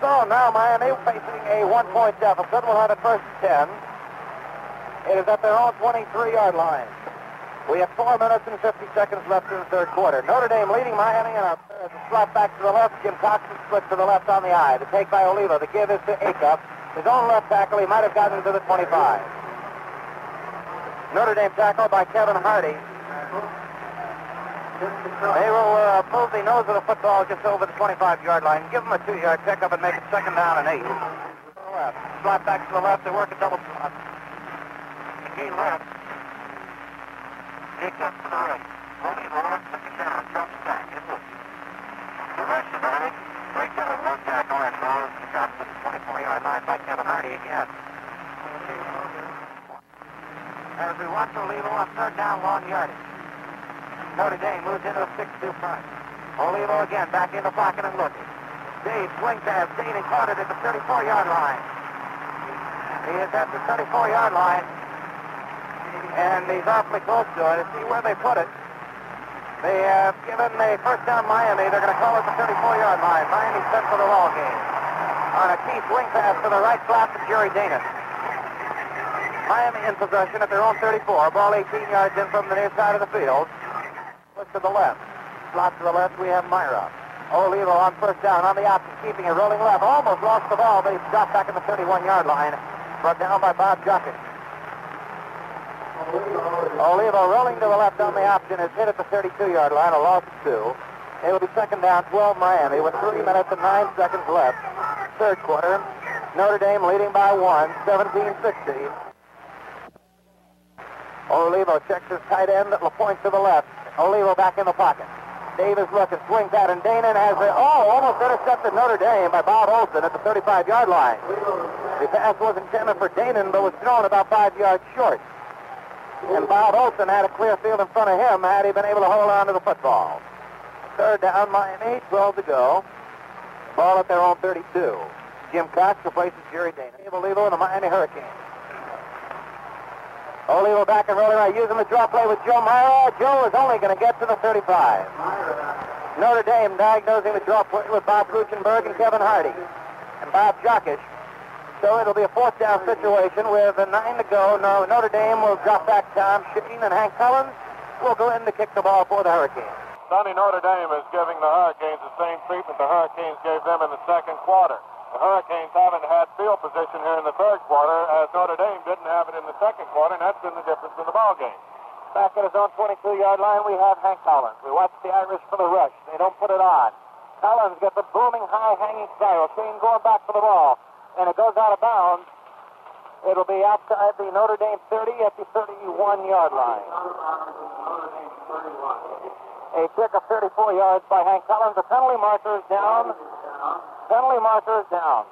So now Miami facing a 1-point deficit. Will have it first and 10. It is at their own 23-yard line. We have 4 minutes and 50 seconds left in the third quarter. Notre Dame leading Miami, and a slap back to the left. Jim Cox split to the left on the eye. The take by Oliva. The give is to Acuff. His own left tackle. He might have gotten to the 25. Notre Dame tackle by Kevin Hardy. They will move the nose of the football just over the 25-yard line. Give them a 2-yard pickup and make it second down and 8. Slap back to the left. They work a double slot. He left. Take up to the right. Only the left second down. Drops back. It looks. The rush is on it. Breaks out of one tackle and goes and drops to the 24-yard line by Kevin Hardy again. As we watch Olivo on third down, long yardage. Notre Dame moves into a 6-2 front. Olivo again back in the pocket and looking. Dave swing pass. Dane is caught it at the 34-yard line. He is at the 34-yard line. And he's awfully close to it. To see where they put it. They have given the first down Miami. They're going to call it the 34-yard line. Miami's set for the ball game. On a key swing pass to the right flap to Jerry Dana. Miami in possession at their own 34. Ball 18 yards in from the near side of the field. Look to the left. Slot to the left, we have Myra. Olivo on first down on the option, keeping it rolling left. Almost lost the ball, but he's dropped back at the 31-yard line. Brought down by Bob Jockett. Olivo rolling to the left on the option is hit at the 32-yard line, a loss of 2. It will be second down, 12 Miami, with 3 minutes and 9 seconds left. Third quarter, Notre Dame leading by 1, 17-16. Olivo checks his tight end, LaPointe to the left. Olivo back in the pocket. Davis looking, swing pattern. Danon has almost intercepted Notre Dame by Bob Olson at the 35-yard line. The pass was intended for Danon, but was thrown about 5 yards short. And Bob Olson had a clear field in front of him had he been able to hold on to the football. Third down, Miami, 12 to go. Ball at their own 32. Jim Cox replaces Jerry Danon. Olivo and the Miami Hurricanes. Olivo back and rolling right, using the draw play with Joe Myra. Joe is only going to get to the 35. Notre Dame diagnosing the draw play with Bob Kuchenberg and Kevin Hardy. And Bob Jockish. So it'll be a fourth down situation with 9 to go. No, Notre Dame will drop back Tom Sheen, and Hank Collins will go in to kick the ball for the Hurricanes. Sonny, Notre Dame is giving the Hurricanes the same treatment the Hurricanes gave them in the second quarter. The Hurricanes haven't had field position here in the third quarter, as Notre Dame didn't have it in the second quarter, and that's been the difference in the ball game. Back at his own 22-yard line, we have Hank Collins. We watch the Irish for the rush. They don't put it on. Collins gets a booming, high-hanging spiral. Sheen going back for the ball, and it goes out of bounds. It'll be outside the Notre Dame 30 at the 31-yard line. A kick of 34 yards by Hank Collins. The penalty marker is down. Penalty marker is down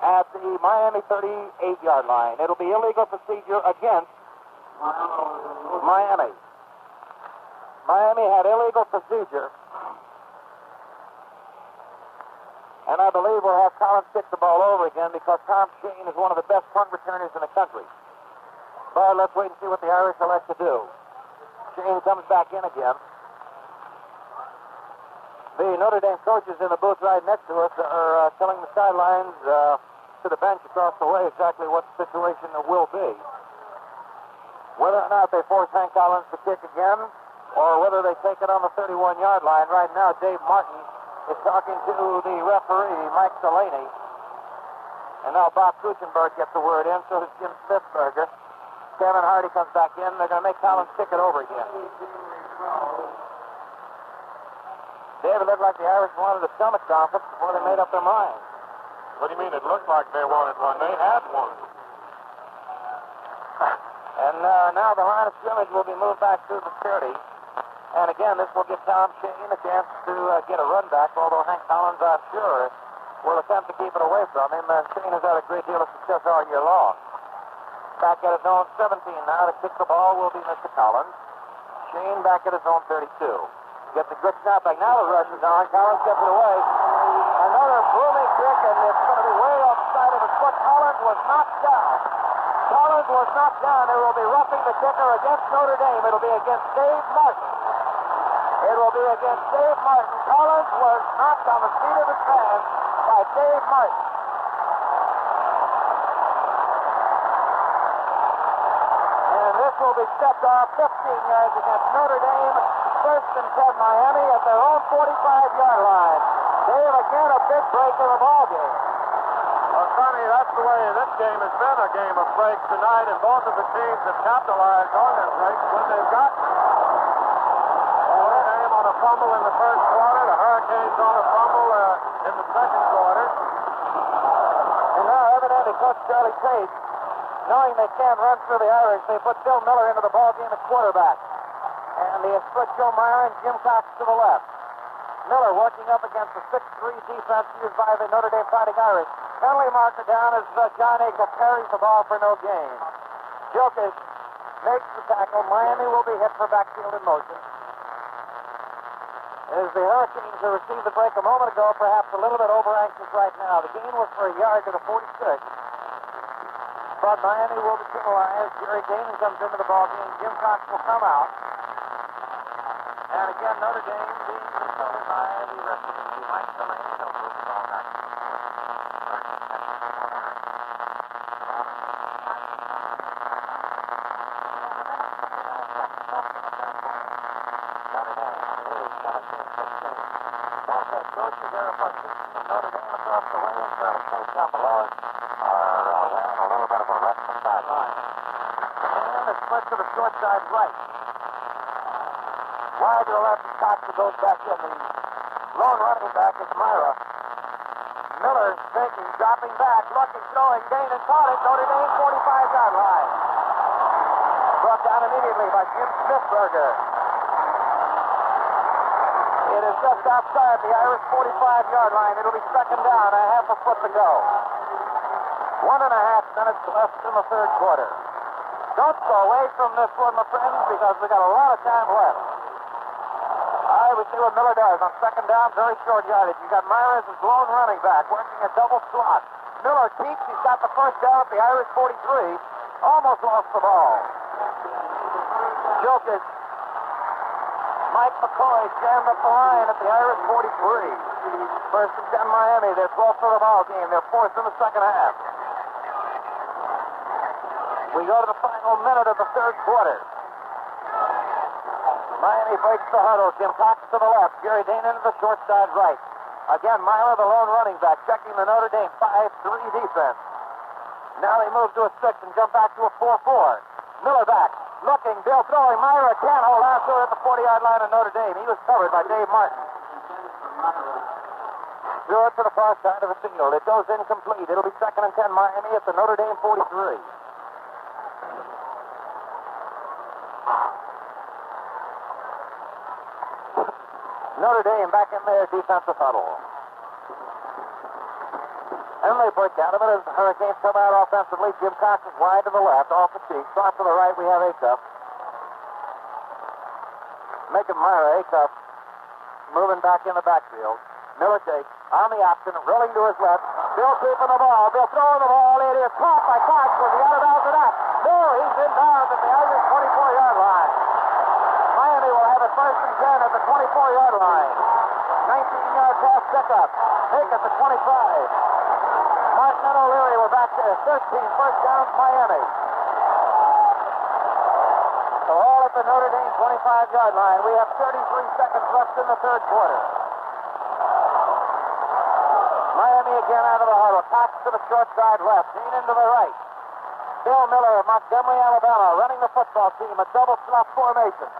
at the Miami 38-yard line. It'll be illegal procedure against Miami. Miami had illegal procedure. And I believe we'll have Collins kick the ball over again because Tom Sheen is one of the best punt returners in the country. But let's wait and see what the Irish elect to do. Sheen comes back in again. The Notre Dame coaches in the booth right next to us are telling the sidelines to the bench across the way exactly what the situation will be. Whether or not they force Hank Collins to kick again or whether they take it on the 31-yard line. Right now, Dave Martin is talking to the referee, Mike Delaney. And now Bob Kuchenberg gets the word in, so does Jim Smithberger. Kevin Hardy comes back in. They're going to make Collins kick it over again. David, looked like the Irish wanted a stomach conference before they made up their minds. What do you mean it looked like they wanted one? They had one. And now the line of scrimmage will be moved back to the 30. And again, this will give Tom Sheen a chance to get a run back, although Hank Collins, I'm sure, will attempt to keep it away from him. And Sheen has had a great deal of success all year long. Back at his own 17 now to kick the ball will be Mr. Collins. Sheen back at his own 32. Gets a good snapback. Now the rush is on. Collins gets it away. Another booming kick, and it's going to be way off the side of the but Collins was knocked down. Collins was knocked down. It will be roughing the kicker against Notre Dame. It'll be against Dave Martin. It will be against Dave Martin. Collins was knocked on the seat of his pants by Dave Martin. And this will be stepped off 15 yards against Notre Dame. First and 10 Miami at their own 45-yard line. Dave, again, a big break in the ball game. Well, Sonny, that's the way this game has been, a game of breaks tonight, and both of the teams have capitalized on their breaks when they've gotten them. Notre Dame on a fumble in the first quarter, the Hurricanes on a fumble in the second quarter. And now, evidently, Coach Charlie Tate, knowing they can't run through the Irish, they put Bill Miller into the ball game at quarterback. And they have split Joe Meyer and Jim Cox to the left. Miller working up against the 6'3 defense used by the Notre Dame Fighting Irish. Penalty marker down as John Eagle carries the ball for no gain. Jokic makes the tackle. Miami will be hit for backfield in motion. As the Hurricanes who received the break a moment ago, perhaps a little bit over-anxious right now. The gain was for a yard to the 46. But Miami will be penalized. Jerry Damon comes into the ball game. Jim Cox will come out. And again, Notre Dame being consulted by the referee, Mike Delaney. He'll move the ball back. Notre Dame across the way and trying to take down below it. A little bit of a rest on the sideline. And it's split to the short side right. Wide to the left, Cox goes back in. The lone running back is Myra. Miller thinking, dropping back, looking, throwing, gain and caught it. Notre Dame 45-yard line. Brought down immediately by Jim Smithberger. It is just outside the Irish 45-yard line. It'll be second down, a half a foot to go. 1.5 minutes left in the third quarter. Don't go away from this one, my friends, because we got a lot of time left. I would see what Miller does on second down, very short yardage. You got Myers as lone running back, working a double slot. Miller keeps, he's got the first down at the Irish 43. Almost lost the ball. Jokic. Mike McCoy jammed up the line at the Irish 43. First and 10 Miami, they're 12th for the ball game. They're fourth in the second half. We go to the final minute of the third quarter. Miami breaks the huddle. Jim Cox to the left. Jerry Dane into the short side right. Again, Myler, the lone running back, checking the Notre Dame 5-3 defense. Now they move to a 6 and jump back to a 4-4. Miller back. Looking, Bill throwing. Myra can't hold on to it at the 40-yard line of Notre Dame. He was covered by Dave Martin. Threw it to the far side of the field. It goes incomplete. It'll be second and 10 Miami at the Notre Dame 43. Notre Dame back in their defensive huddle. And they break out of it as the Hurricanes come out offensively. Jim Cox is wide to the left, off the cheek. Off to the right, we have Acuff. Making Myra Acuff moving back in the backfield. Miller takes on the option, rolling to his left. Bill keeping the ball. Bill throwing the ball. It is caught by Cox. Was he out of bounds or not? No, he's in bounds at the Irish 24-yard line. Miami will have it first and 10 at the 24-yard line. 19-yard pass pickup. Take at the 25. Martin and O'Leary were back there. 13 first down, Miami. So all at the Notre Dame 25-yard line. We have 33 seconds left in the third quarter. Miami again out of the huddle. Cox to the short side left. Dean into the right. Bill Miller of Montgomery, Alabama, running the football team. A double slot formation.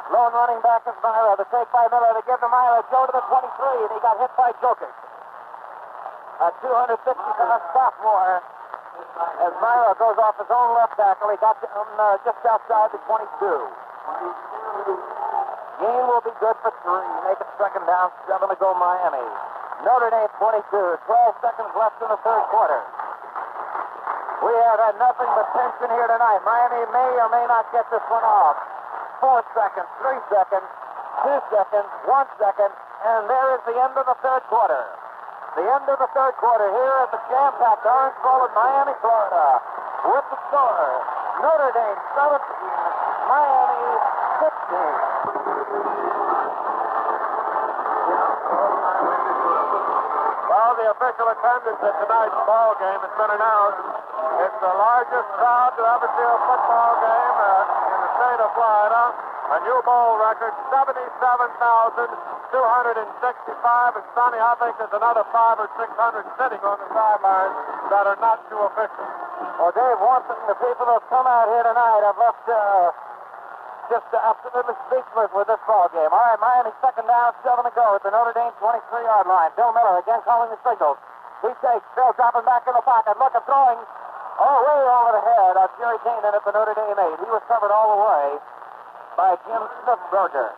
Lone running back is Myra. The take by Miller to give to Myra. Joe to the 23, and he got hit by Jokic. A 260-pound sophomore. As Myra goes off his own left tackle, he got down just outside the 22. Gain will be good for 3. Make it second down, 7 to go Miami. Notre Dame 22. 12 seconds left in the third quarter. We have had nothing but tension here tonight. Miami may or may not get this one off. 4 seconds, 3 seconds, 2 seconds, 1 second, and there is the end of the third quarter. The end of the third quarter here at the jam-packed Orange Bowl in Miami, Florida. With the score, Notre Dame 17, Miami 16. Well, the official attendance at tonight's ball game has been announced. It's the largest crowd to ever see a football game in the state of Florida. A new bowl record, 77,265. And Sonny, I think there's another 500 or 600 sitting on the sidelines that are not too official. Well, Dave, one thing, the people that have come out here tonight have left just absolutely speechless with this ball game. All right, Miami second down, 7 to go at the Notre Dame 23-yard line. Bill Miller again calling the signals. He takes, Bill dropping back in the pocket, looking, throwing, way over the head of Jerry Kane at the Notre Dame 8. He was covered all the way by Jim Smithberger.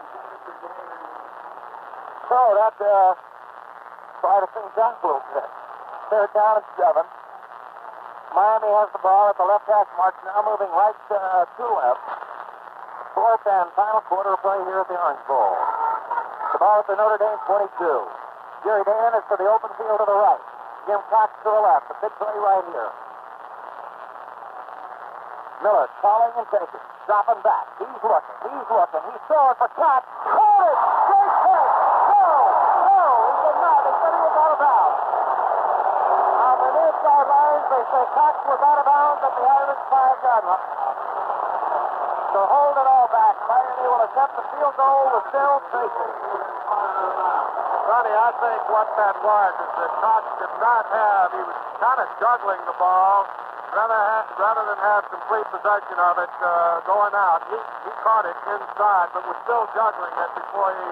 So that quite a thing down a little bit. Third down and 7. Miami has the ball at the left hash mark, now moving right to left. Fourth and final quarter of play here at the Orange Bowl. The ball at the Notre Dame 22. Jerry Dan is to the open field to the right. Jim Cox to the left. The big play right here. Miller calling and taking. Dropping back. He's looking. He's throwing for Cox. Caught it! Great catch! No! He did not. They said he was out of bounds. On the near sidelines, they say Cox was out of bounds at the Irish 5-yard line. So hold it all back. Miami will attempt the field goal with Bill Tracy. Sonny, I think what that was is that Cox did not have, he was kind of juggling the ball rather than have complete possession of it going out. He caught it inside, but was still juggling it before he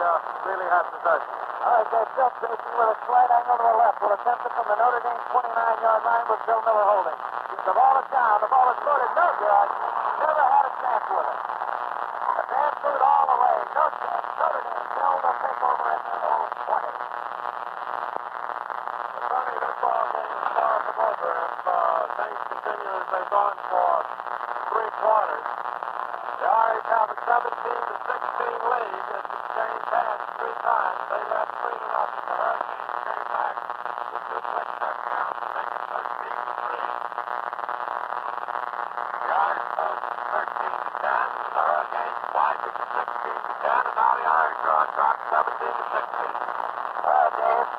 really had possession. All right, Dave, Bill Tracy with a slight angle to the left will attempt it from the Notre Dame 29-yard line with Bill Miller holding. The ball is down. The ball is loaded. No good. Never had a chance with it. Advance food all the way. No chance. Notre Dame held a pick over at their own 20. Sonny, this ball game is far from over. If things continue as they've gone for 3 quarters, the Irish have a 17-16 lead. It's changed hands 3 times. They led 3-0. The Hurricanes came back with 2 quick touchdowns to make it 13-3. The Irish took 13-10. The Hurricanes widened it to 16-10, and now the Irish are on top 17-16. Dave,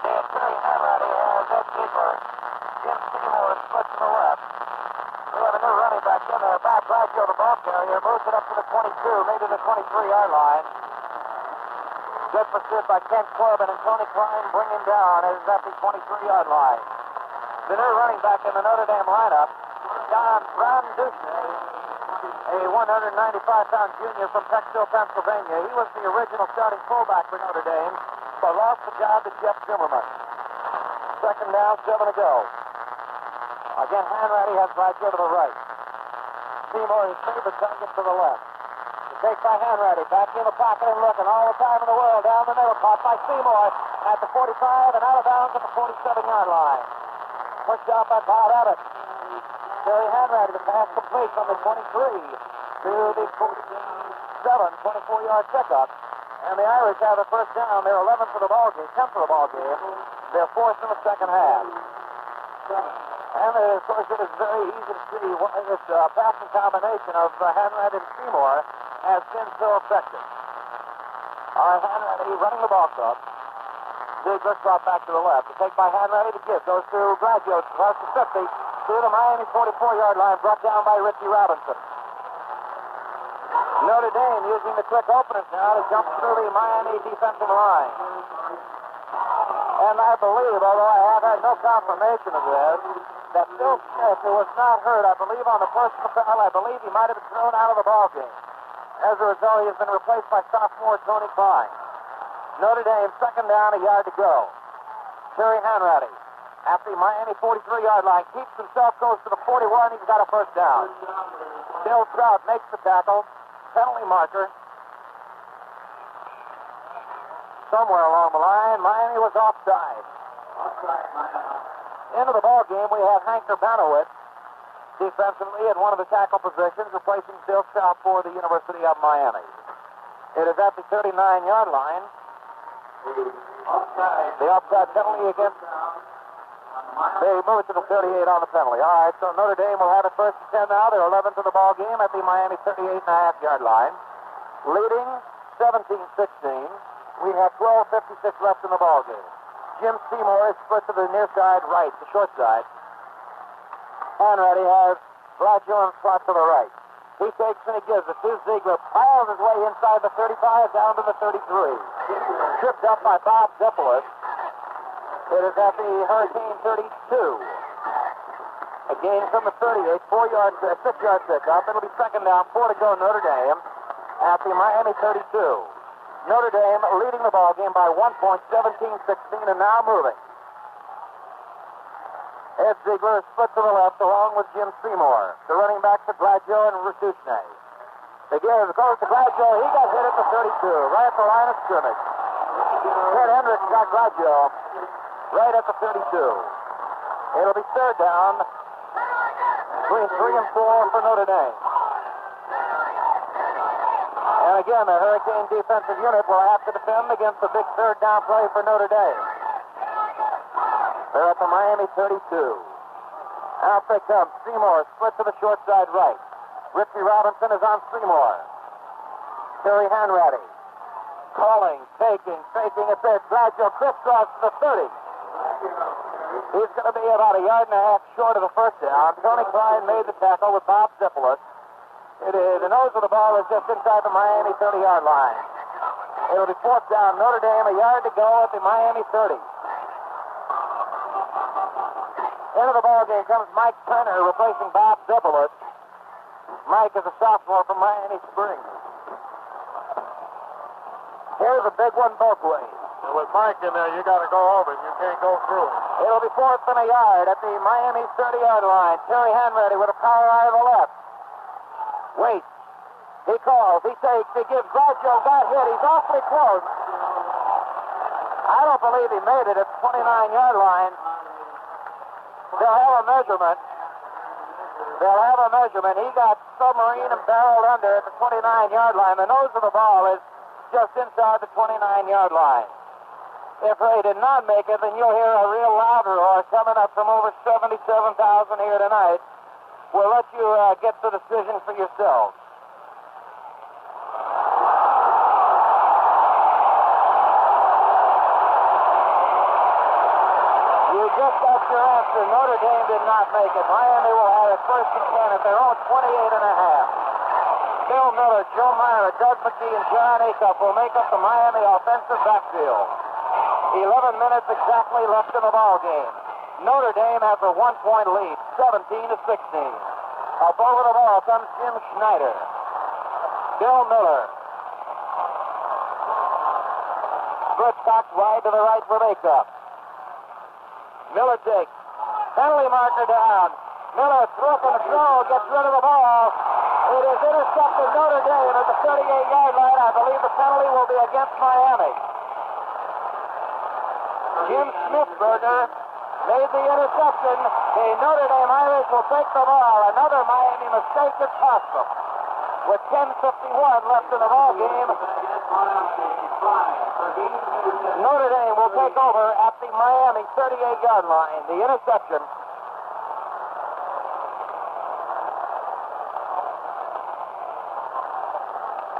Terry Hanratty has Ed Ziegler. Jim Seymour is split to the left. We have a new running back in there. Bob Bradshaw, the ball carrier, moves it up to the 22, maybe the 23-yard line. Good pursuit by Kent Corbin, and Tony Klein bring him down as at the 23-yard line. The new running back in the Notre Dame lineup, Ron Ducey, a 195-pound junior from Pecksville, Pennsylvania. He was the original starting fullback for Notre Dame, but lost the job to Jeff Zimmerman. Second down, 7 to go. Again, Hanratty has Bradshaw to the right. Seymour, his favorite target, to the left. The take by Hanratty, back in the pocket and looking all the time in the world. Down the middle, caught by Seymour at the 45 and out of bounds at the 47-yard line. Pushed out by Bob Abbott. Terry Hanratty, the pass complete from the 23 to the 24-yard pickup. And the Irish have a first down. They're 11th for the ball game, 10th for the ball game. They're 4th in the second half. And of course, it is very easy to see why this passing combination of Hanratty and Seymour has been so effective. Hanratty running the ball club. Ziegler brought back to the left. The take by Hanratty to give goes to Bradshaw across the 50 to the Miami 44-yard line, brought down by Richie Robinson. Notre Dame using the quick openers now to jump through the Miami defensive line. And I believe, although I have had no confirmation of this, that Bill Smith, who was not hurt, I believe, on the personal foul, I believe he might have been thrown out of the ball game. As a result, he has been replaced by sophomore Tony Klein. Notre Dame, second down, a yard to go. Terry Hanratty, at the Miami 43-yard line, keeps himself, goes to the 41, he's got a first down. Bill Trout makes the tackle, penalty marker. Somewhere along the line, Miami was offside. Into the ball game, we have Hank Urbanowitz defensively at one of the tackle positions, replacing Bill Trout for the University of Miami. It is at the 39-yard line. The offside penalty against. They move it to the 38 on the penalty. All right, so Notre Dame will have it first and 10 now. They're 11th in the ball game at the Miami 38.5-yard line. Leading 17-16. We have 12:56 left in the ball game. Jim Seymour is split to the near side right, the short side. Hanratty has Blaggio in slot to the right. He takes and he gives it to Ziegler. Piles his way inside the 35 down to the 33. Tripped up by Bob Zippolis. It is at the Hurricane 32. A gain from the 38, 6-yard pickup. It'll be second down, 4 to go Notre Dame at the Miami 32. Notre Dame leading the ball game by 1 point, 17-16, and now moving. Ed Ziegler is split to the left along with Jim Seymour. The running back to Blaggio and Rasuchne. They give it goes to Blaggio. He got hit at the 32, right at the line of scrimmage. Ted Hendricks got Blaggio right at the 32. It'll be third down between 3 and 4 for Notre Dame. And again, the Hurricane defensive unit will have to defend against the big third down play for Notre Dame. They're at the Miami 32. Out they come. Seymour split to the short side right. Richie Robinson is on Seymour. Terry Hanratty. Calling, faking a bit. Blaggio crisscross to the 30. He's going to be about 1.5 yards short of the first down. Tony Klein made the tackle with Bob Zippolis. The nose of the ball is just inside the Miami 30-yard line. It'll be fourth down. Notre Dame, 1 yard to go at the Miami 30. Into the ball game comes Mike Turner replacing Bob Zippolis. Mike is a sophomore from Miami Springs. Here's a big one both ways. With Mike in there, you got to go over it. You can't go through it. It'll be fourth and 1 yard at the Miami 30-yard line. Terry Hanratty with a power eye to the left. Waits. He calls. He takes. He gives. Blaggio got hit. He's awfully close. I don't believe he made it at the 29-yard line. They'll have a measurement. He got submarine and barreled under at the 29-yard line. The nose of the ball is just inside the 29-yard line. If they did not make it, then you'll hear a real loud roar coming up from over 77,000 here tonight. We'll let you get the decision for yourselves. You just got your answer. Notre Dame did not make it. Miami will have it first and 10 at their own 28.5. Bill Miller, Joe Myra, Doug McGee, and John Acuff will make up the Miami offensive backfield. 11 minutes exactly left in the ball game. Notre Dame has a 1-point lead, 17-16. Up over the ball comes Jim Schneider. Bill Miller. Good cocked wide to the right for Acuff. Miller takes. Penalty marker down. Miller through and throw, gets rid of the ball. It is intercepted Notre Dame at the 38-yard line. I believe the penalty will be against Miami. Jim Smithberger made the interception. The Notre Dame Irish will take the ball. Another Miami mistake that cost them. With 10:51 left in the ball game, Notre Dame will take over at the Miami 38-yard line. The interception.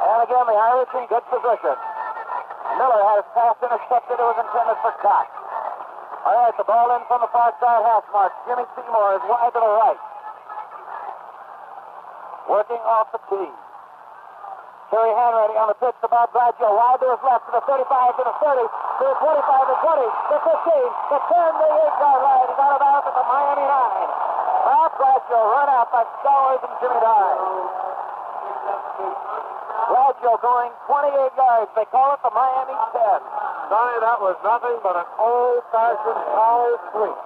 And again, the Irish in good position. Miller has pass intercepted. It was intended for Cox. All right, the ball in from the far side hash mark. Jimmy Seymour is wide to the right. Working off the tee. Terry Hanratty on the pitch to Bob Blaggio. Wide to his left to the 35 to the 30 to the 25 to 20 to 15 to 10 to the 8-yard line. He's out of bounds at the Miami 9. Bob Blaggio run out by Stowers and Jimmy Dye. Blaggio going 28 yards. They call it the Miami 10. Sonny, that was nothing but an old-fashioned power sweep.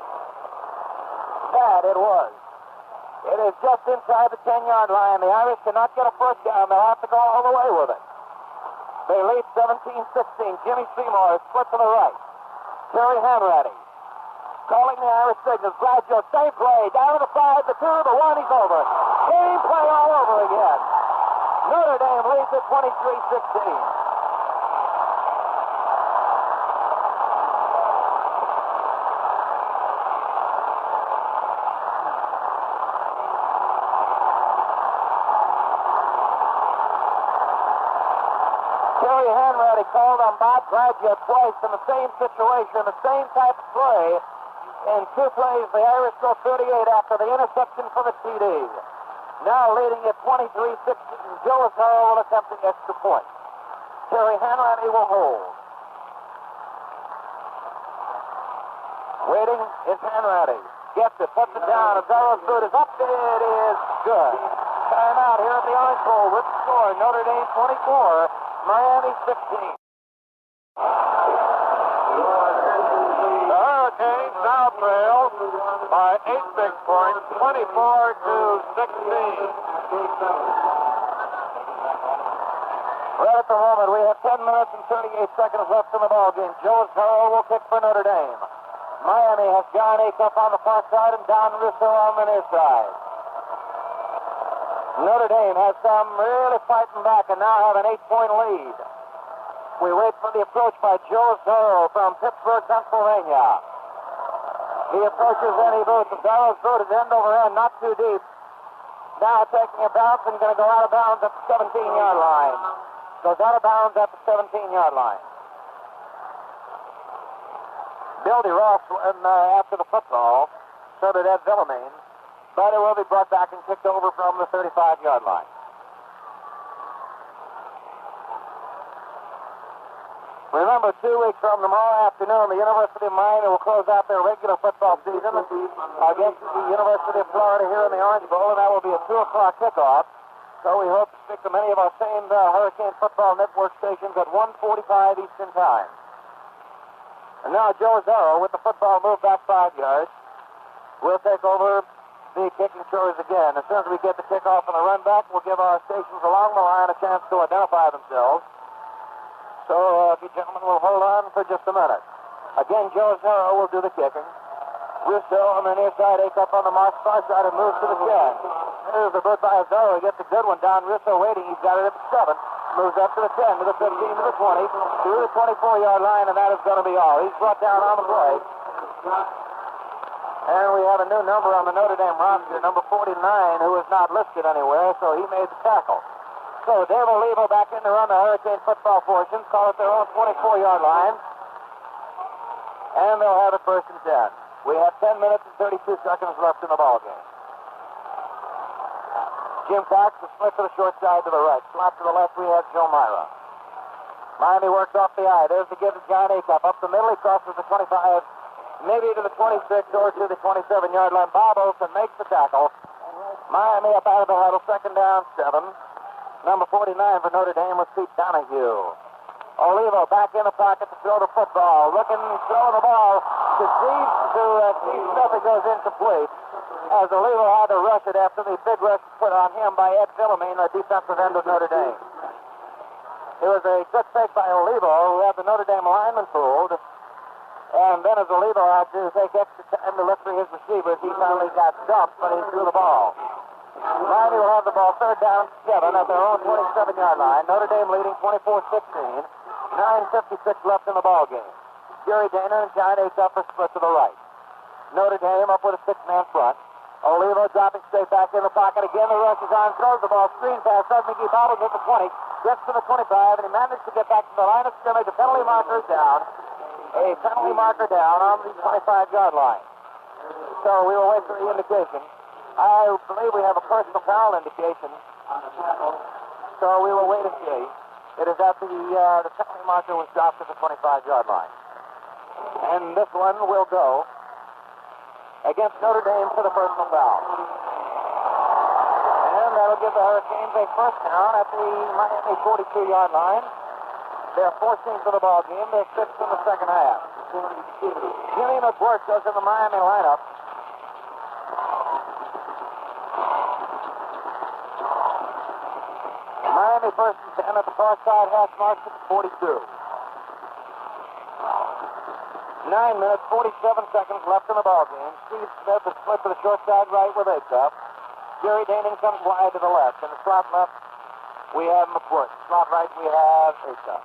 That it was. It is just inside the 10-yard line. The Irish cannot get a first down. They'll have to go all the way with it. They lead 17-16. Jimmy Seymour is split to the right. Terry Hanratty calling the Irish signals. Blaggio, same play. Down to the 5, the 2, the 1, he's over. Same play all over again. Notre Dame leads at 23-16. but he called on Bob Gradgett twice in the same situation, the same type of play. In 2 plays, the Irish go 38 after the interception for the TD. Now leading at 23-16, Joe Azaro will attempt the extra point. Terry Hanratty will hold. Waiting is Hanratty. Gets it, puts it down. Azaro's boot is up. It is good. Timeout here at the Orange Bowl with the score. Notre Dame 24, Miami 16. The Hurricanes now trail by 8 big points, 24-16. Right at the moment, we have 10 minutes and 38 seconds left in the ball game. Joe Azaro will kick for Notre Dame. Miami has John Acuff on the far side and Don Russo on the near side. Notre Dame has some really fighting back and now have an 8-point lead. We wait for the approach by Joe Azaro from Pittsburgh, Pennsylvania. He approaches Eddie Booth. Azaro's boot is end over end, not too deep. Now taking a bounce and going to go out of bounds at the 17-yard line. Goes out of bounds at the 17-yard line. Bill DeRoss went after the football, so did Ed Villamain, but it will be brought back and kicked over from the 35-yard line. Remember, 2 weeks from tomorrow afternoon, the University of Miami will close out their regular football season against the University of Florida here in the Orange Bowl, and that will be a 2 o'clock kickoff. So we hope to stick to many of our same Hurricane Football Network stations at 1:45 Eastern Time. And now Joe Azaro with the football moved back 5 yards. We'll take over the kicking chores again. As soon as we get the kickoff and the run back, we'll give our stations along the line a chance to identify themselves. So if you gentlemen will hold on for just a minute. Again, Joe Azaro will do the kicking. Russo on the near side, Acuff on the far side, and moves to the 10. There's the boot by Azaro. He gets a good one. Don Russo waiting. He's got it at the 7. Moves up to the 10, to the 15, to the 20, to the 24-yard line, and that is going to be all. He's brought down on the play. And we have a new number on the Notre Dame roster, number 49, who is not listed anywhere, so he made the tackle. So Dave Olivo back in to run the Hurricane football portion, call it their own 24-yard line, and they'll have it 1st and 10. We have 10 minutes and 32 seconds left in the ball game. Jim Cox, the split to the short side to the right. Slot to the left, we have Joe Myra. Miami works off the eye. There's the give to John Acuff. Up the middle, he crosses the 25, maybe to the 26 or to the 27-yard line. Bob Olsen makes the tackle. Miami up out of the huddle, 2nd down, 7. Number 49 for Notre Dame was Pete Donahue. Olivo back in the pocket to throw the football. Looking, throwing the ball to Steve Smith. It goes incomplete. As Olivo had to rush it after the big rush put on him by Ed Villamain, the defensive end of Notre Dame. It was a good fake by Olivo, who had the Notre Dame lineman fooled. And then as Olivo had to take extra time to look for his receivers, he finally got dumped, but he threw the ball. Miami will have the ball 3rd down, 7 at their own 27-yard line. Notre Dame leading 24-16. 9:56 left in the ball game. Gary Dana and John Acuff are split to the right. Notre Dame up with a 6-man front. Olivo dropping straight back in the pocket. Again, the rush is on. Throws the ball. Screen pass. Doug McGee bobbles at the 20. Gets to the 25, and he managed to get back to the line of scrimmage. A penalty marker is down. A penalty marker down on the 25-yard line. So we will wait for the indication. I believe we have a personal foul indication. So we will wait and see. It is after the penalty marker was dropped at the 25-yard line. And this one will go against Notre Dame for the personal foul. And that'll give the Hurricanes a 1st down at the Miami 42-yard line. They're 14th of the ball game. They're 6th in the 2nd half. Jimmy McWhirter goes in the Miami lineup. Miami 1st and 10 at the far side hash marks at the 42. 9 minutes, 47 seconds left in the ball game. Steve Smith is split to the short side right with Acuff. Jerry Daning comes wide to the left. In the slot left, we have McWhirter. Slot right, we have Acuff.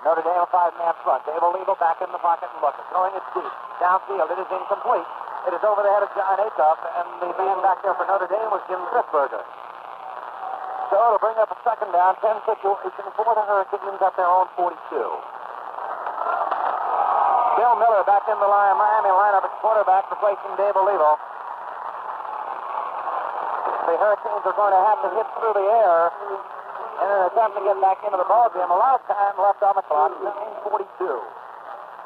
Notre Dame a 5-man front. Dave Olivo back in the pocket and looking. Throwing it deep. Downfield, it is incomplete. It is over the head of John Acuff, and the man back there for Notre Dame was Jim Christberger. So to bring up a second down, 10 situation for the Hurricanes at their own 42. Bill Miller back in the Miami lineup at quarterback, replacing Dave Olivo. The Hurricanes are going to have to hit through the air in an attempt to get back into the ballgame. A lot of time left on the clock, 9:42.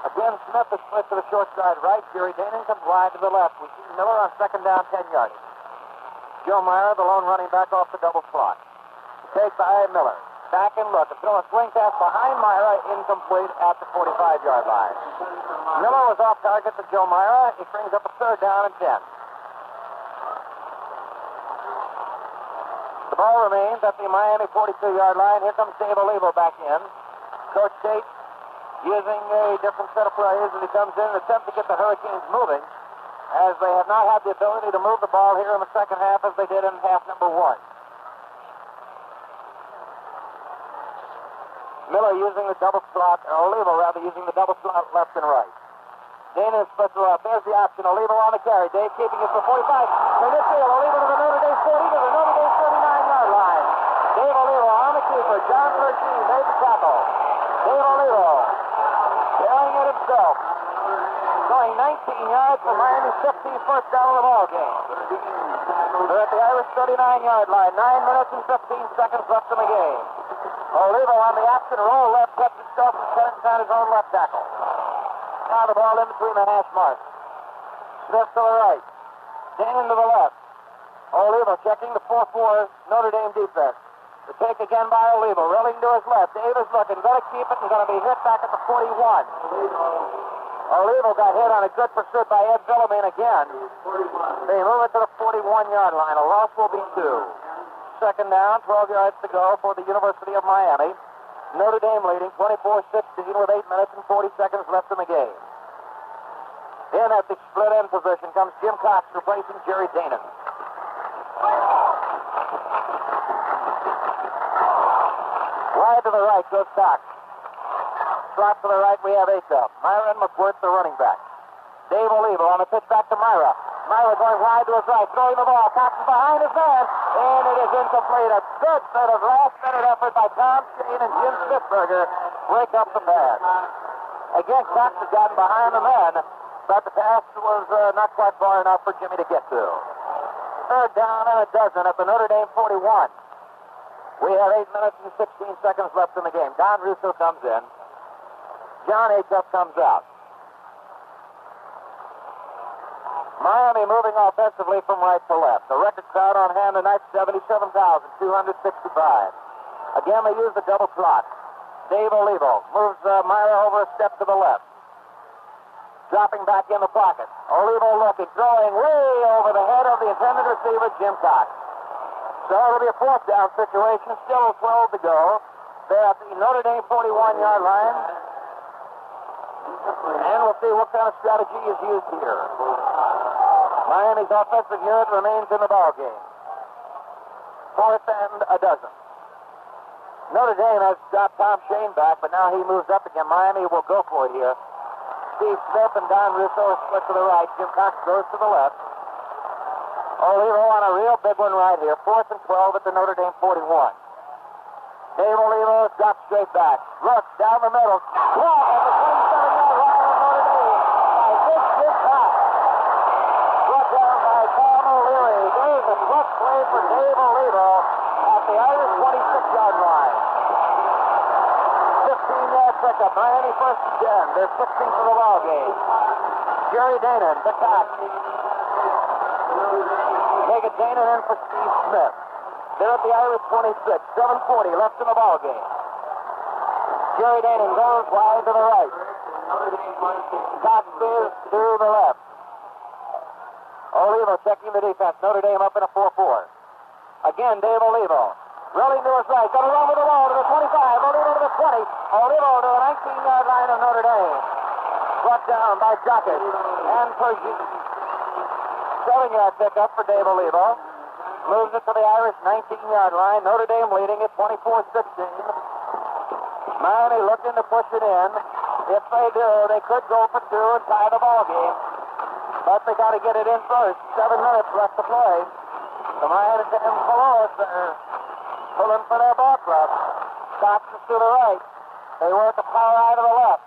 Again, Smith is split to the short side right. Jerry Danon comes wide to the left. We see Miller on second down, 10 yards. Joe Myra, the lone running back, off the double slot. Take by Miller. Back and look. Throw a swing pass behind Myra, incomplete at the 45-yard line. Miller was off target to Joe Myra. He brings up a third down and 10. The ball remains at the Miami 42-yard line. Here comes Dave Olivo back in. Coach Tate using a different set of plays as he comes in and attempt to get the Hurricanes moving, as they have not had the ability to move the ball here in the second half as they did in half number one. Miller using the double slot, or Olivo rather, using the double slot left and right. Dana splits it up. There's the option. Olivo on the carry. Dave keeping it for 45. To midfield. Olivo to the Notre Dame 40 to the Notre Dame 39-yard line. Dave Olivo on the keeper. John Pergine made the tackle. Dave Olivo carrying it himself. Going 19 yards for Miami's 15th first down of the ball game. They're at the Irish 39-yard line. 9 minutes and 15 seconds left in the game. Olivo on the option roll left, cuts himself and turns on his own left tackle. Now the ball in between the hash marks. Smith to the right. Danon to the left. Olivo checking the 4-4 Notre Dame defense. The take again by Olivo. Rolling to his left. Davis looking. Going to keep it and going to be hit back at the 41. Olivo got hit on a good pursuit by Ed Villemin again. They move it to the 41-yard line. A loss will be 2. Second down, 12 yards to go for the University of Miami. Notre Dame leading 24-16 with 8 minutes and 40 seconds left in the game. In at the split end position comes Jim Cox replacing Jerry Danon. Wide to the right goes Cox. Slot to the right, we have Acuff. Myra and McWhirth, the running back. Dave Olivo on the pitch back to Myra. Myra going wide to his right, throwing the ball. Cox is behind his man, and it is incomplete. A good bit of last-minute effort by Tom Shane and Jim Smithberger break up the pass. Again, Cox has gotten behind the man, but the pass was not quite far enough for Jimmy to get to. Third down and a dozen at the Notre Dame 41. We have 8 minutes and 16 seconds left in the game. Don Russo comes in. John Acuff comes out. Miami moving offensively from right to left. The record crowd on hand tonight, 77,265. Again, they use the double slot. Dave Olivo moves Myra over a step to the left. Dropping back in the pocket. Olivo looking, throwing way over the head of the intended receiver, Jim Cox. So it'll be a fourth down situation, still 12 to go. They're at the Notre Dame 41-yard line. And we'll see what kind of strategy is used here. Miami's offensive unit remains in the ball game. Fourth and a dozen. Notre Dame has got Tom Shane back, but now he moves up again. Miami will go for it here. Steve Smith and Don Russo are split to the right. Jim Cox goes to the left. Olivo on a real big one right here. 4th and 12 at the Notre Dame 41. Dave Olivo drops straight back. Looks down the middle. Caught at the 27-yard line of Notre Dame by Big Jim Cox. Brought down by Tom O'Leary. There's a clutch play for Dave Olivo at the Irish 26-yard line. 15-yard pickup. Miami first and 10. They're 16th for the ball game. Jerry Danon, the Cox. Take it Danon in for Steve Smith. They're at the Irish 26. 7:40 left in the ball game. Jerry Danon goes wide to the right. Cox is to the left. Olivo checking the defense. Notre Dame up in a 4-4. Again, Dave Olivo. Rolling to his right. Going to run with the ball to the 25. Olivo to the 20. Olivo to the 19-yard line of Notre Dame. Brought down by Jockett and Pergine. 7-yard pickup for Dave Olivo. Moves it to the Irish 19-yard line. Notre Dame leading at 24-16. Miami looking to push it in. If they do, they could go for 2 and tie the ball game. But they got to get it in first. 7 minutes left to play. The Miami Dams below us. pulling for their ball club. Cox is to the right. They work a power eye to the left.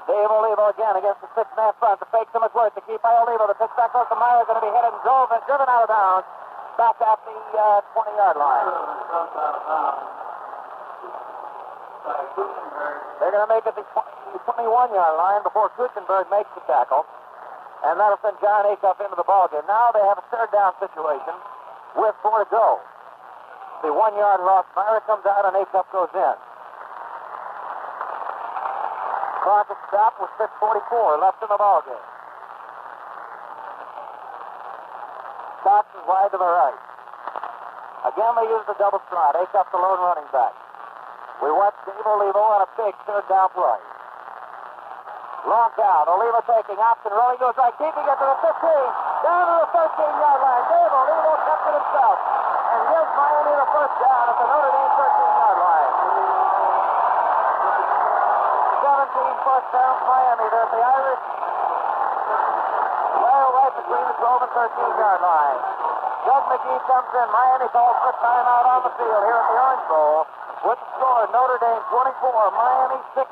Dave Olivo again against the six-man front. The fake to McWhirter to keep by Olivo. The pitch back goes to Meyer. Going to be hit and driven out of bounds. Back at the 20-yard line. They're going to make it the 21-yard line before Kuchenberg makes the tackle. And that'll send John Acuff into the ballgame. Now they have a third down situation with 4 to go. The 1-yard loss. Meyer comes out and Acuff goes in. Clock is stopped with 6:44 left in the ballgame. Cox is wide to the right. Again, they use the double slot. Acuff the lone running back. We watch Dave Olivo on a big third down play. Long down. Olivo taking option. Rolling goes right. Keeping it to the 15. Down to the 13-yard line. Dave Olivo kept it himself. And gives Miami the first down at the Notre Dame 13-yard line. 17 first downs Miami. There's the Irish. Well, right between the 12 and 13-yard line. Doug McGee comes in. Miami calls for timeout on the field here at the Orange Bowl. With the score, Notre Dame 24, Miami 16.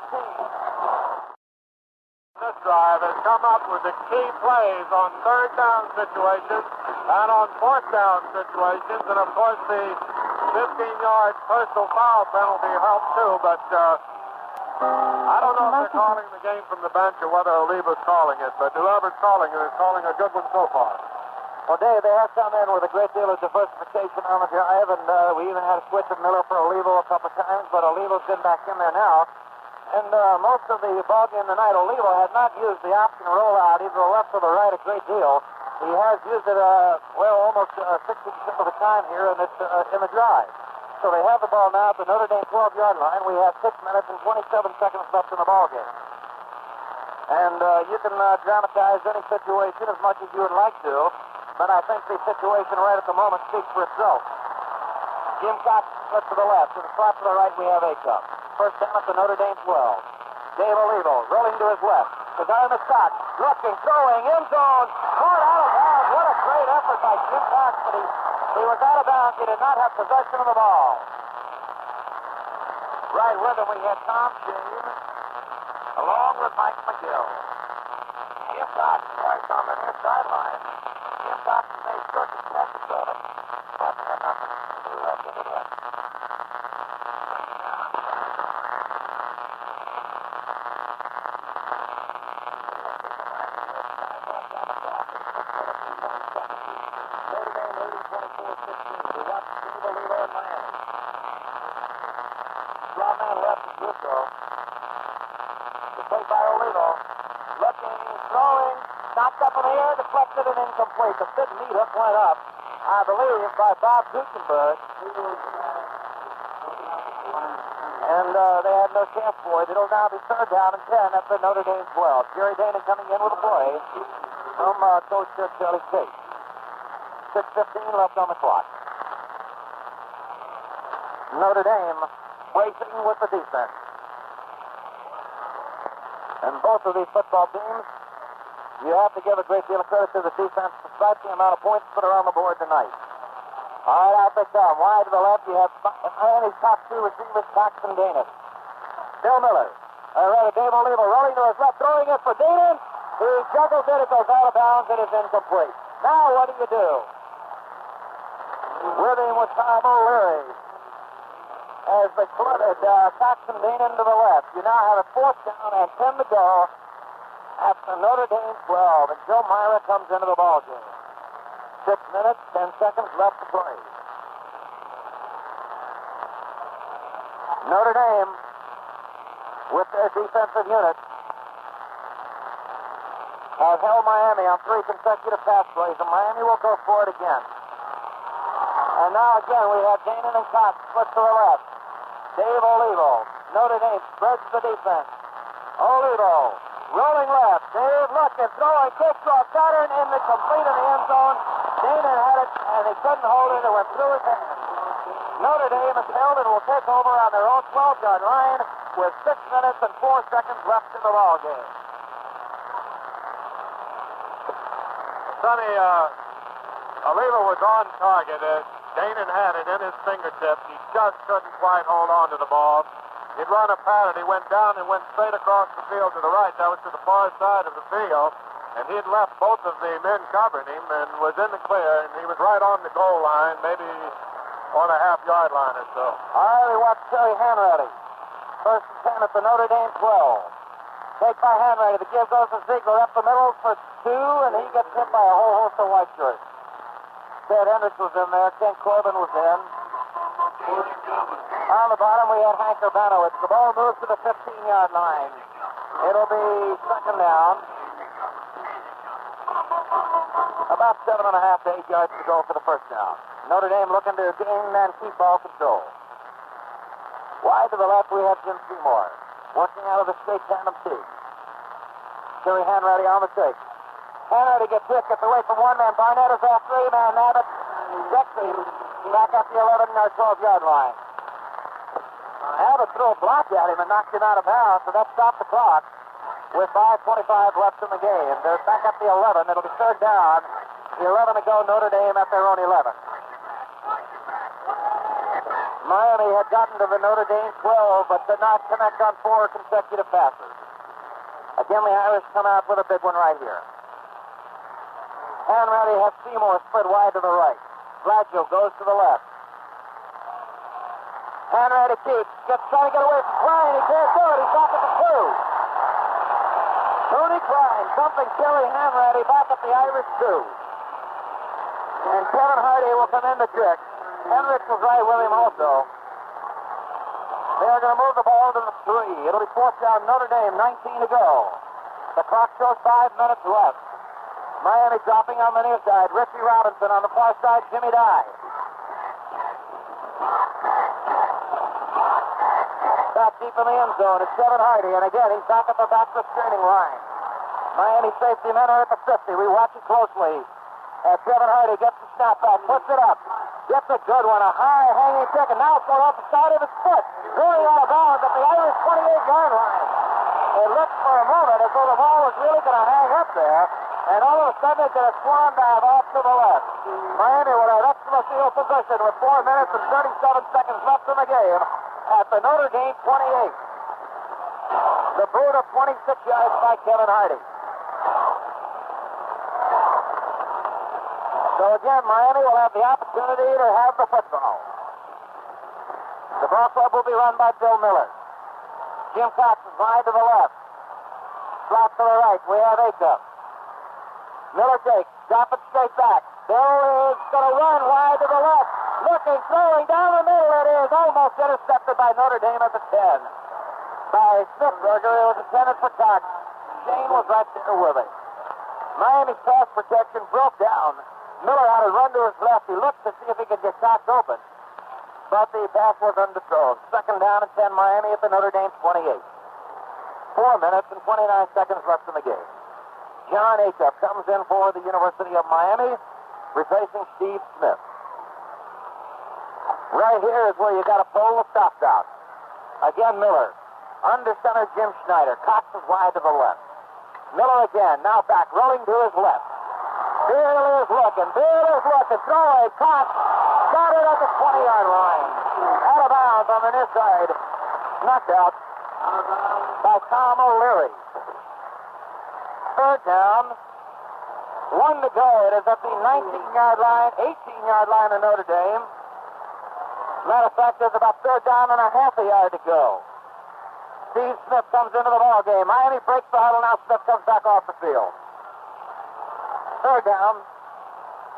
This drive has come up with the key plays on third down situations and on fourth down situations. And, of course, the 15-yard personal foul penalty helped, too. But I don't know if they're calling the game from the bench or whether Oliva's calling it. But whoever's calling it is calling a good one so far. Well, Dave, they have come in with a great deal of diversification on the drive, and we even had a switch of Miller for Olivo a couple of times, but Olivo's been back in there now. And most of the ball game tonight, Olivo has not used the option rollout either the left or the right a great deal. He has used it, almost 60% of the time here in the drive. So they have the ball now at the Notre Dame 12-yard line. We have 6 minutes and 27 seconds left in the ball game. And you can dramatize any situation as much as you would like to. But I think the situation right at the moment speaks for itself. Jim Cox slips to the left. To the slot to the right, we have Acuff. First down at the Notre Dame 12. Dave Olivo rolling to his left. Cesar Cox looking, throwing, end zone. Caught out of bounds. What a great effort by Jim Cox, but he was out of bounds. He did not have possession of the ball. Right with him, we had Tom Shane, along with Mike McGill. Jim Cox right on the near sideline. Jim Cox made certain catches of it, but had nothing to do after the rest. Notre Dame leading 24-16. We watch Dave Olivo in Miami. Draw man left is Russo. The play by Olivo. Looking, throwing. Knocked up in the air, deflected and incomplete. The big meat hook went up, I believe, by Bob Kuchenberg. And they had no chance for it. It'll now be third down and 10 at the Notre Dame 12. Jerry Dana coming in with a play from Coach Charlie Tate. 6:15 left on the clock. Notre Dame racing with the defense. And both of these football teams, you have to give a great deal of credit to the defense despite the amount of points that are on the board tonight. All right, out they come. Wide to the left, you have Miami's top 2 receivers, Cox and Danis. Bill Miller. Dave Olivo rolling to his left, throwing it for Danis. He juggles it, it goes out of bounds, it is incomplete. Now what do you do? With him was Tom O'Leary. As they flooded Cox and Danis to the left. You now have a fourth down and 10 to go at the Notre Dame 12, and Joe Myra comes into the ballgame. 6 minutes, 10 seconds left to play. Notre Dame, with their defensive unit, have held Miami on 3 consecutive pass plays, and Miami will go for it again. And now again, we have Danon and Cox split to the left. Dave Olivo. Notre Dame spreads the defense. Olivo. Rolling left. Dave looking, throwing, quick throw, pattern in the complete in the end zone. Danon had it, and he couldn't hold it. It went through his hands. Notre Dame is held and will take over on their own 12-yard line with 6 minutes and 4 seconds left in the ball game. Sonny, Olivo was on target. Danon had it in his fingertips. He just couldn't quite hold on to the ball. He'd run a pattern. He went down and went straight across the field to the right. That was to the far side of the field. And he had left both of the men covering him and was in the clear. And he was right on the goal line, maybe on a half-yard line or so. All right, we watch Terry Hanratty. First and 10 at the Notre Dame 12. Take by Hanratty. The give goes to Ziegler up the middle for 2, and he gets hit by a whole host of white shirts. Ted Hendricks was in there. Ken Corbin was in. On the bottom, we had Hank Urbanowitz. The ball moves to the 15-yard line. It'll be second down. About 7.5 to 8 yards to go for the first down. Notre Dame looking to gain and keep ball control. Wide to the left, we have Jim Seymour. Working out of the straight tandem T. Terry Hanratty on the take. Hanratty gets hit, gets away from one man. Barnett is after him, and Abbott checks him back at the 11 or 12-yard line. Abbott threw a block at him and knocked him out of bounds, so that stopped the clock with 5:25 left in the game. They're back at the 11. It'll be third down. 11 to go, Notre Dame at their own 11. Miami had gotten to the Notre Dame 12, but did not connect on 4 consecutive passes. Again, the Irish come out with a big one right here. Hanratty has Seymour split wide to the right. Bledsoe goes to the left. Hanratty keeps, trying to get away from Klein. He can't do it. He's back at the 2. Tony Klein dumping Terry Hanratty back at the Irish 2. And Kevin Hardy will come in to trick. Hendricks was right with him also. They're going to move the ball to the 3. It'll be fourth down, Notre Dame, 19 to go. The clock shows 5 minutes left. Miami dropping on the near side. Richie Robinson on the far side, Jimmy Dye. Back deep in the end zone, it's Kevin Hardy, and again, he's back at the back of the screening line. Miami safety men are at the 50. We watch it closely. As Kevin Hardy gets the snap back, puts it up. Gets a good one, a high hanging kick, and now it's going off the side of his foot. Going out of bounds at the Irish 28-yard line. It looked for a moment as though the ball was really going to hang up there, and all of a sudden it did a swan dive off to the left. Miami will have excellent field position with 4 minutes and 37 seconds left in the game at the Notre Dame 28. The boot of 26 yards by Kevin Hardy. So again, Miami will have the opportunity to have the football. The ball club will be run by Bill Miller. Jim Cox is wide to the left. Slot to the right. We have Acuff. Miller takes. Drop it straight back. Bill is going to run wide to the left. Looking, throwing down the middle. It is almost intercepted by Notre Dame at the 10. By Smithberger. It was intended for Cox. Shane was right there with it. Miami's pass protection broke down. Miller had to run to his left. He looked to see if he could get Cox open. But the pass was underthrown. Second down and 10, Miami at the Notre Dame 28. 4 minutes and 29 seconds left in the game. John Acuff comes in for the University of Miami, replacing Steve Smith. Right here is where you got to pull the stops out. Again, Miller. Under center, Jim Schneider. Cox is wide to the left. Miller again, now back, rolling to his left. Bill is looking. Throwing. Cox got it at the 20-yard line. Out of bounds on the near side. Knocked out by Tom O'Leary. Third down. 1 to go. It is at the 19-yard line, 18-yard line of Notre Dame. Matter of fact, there's about third down and a half a yard to go. Steve Smith comes into the ball game. Miami breaks the huddle. Now Smith comes back off the field. Third down.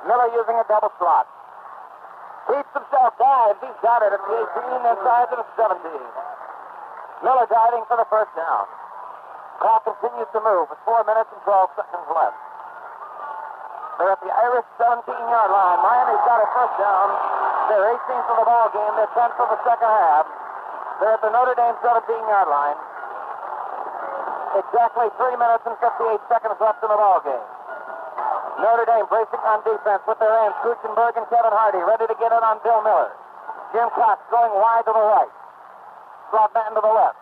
Miller using a double slot. Keeps himself, dives. He's got it at the 18, inside to the 17. Miller diving for the first down. Clock continues to move with 4 minutes and 12 seconds left. They're at the Irish 17-yard line. Miami's got a first down. They're 18th of the ball game. They're 10th of the second half. They're at the Notre Dame 17-yard line. Exactly 3 minutes and 58 seconds left in the ball game. Notre Dame bracing on defense with their ends, Kuchenberg and Kevin Hardy, ready to get it on Bill Miller. Jim Cox going wide to the right. Slot man to the left.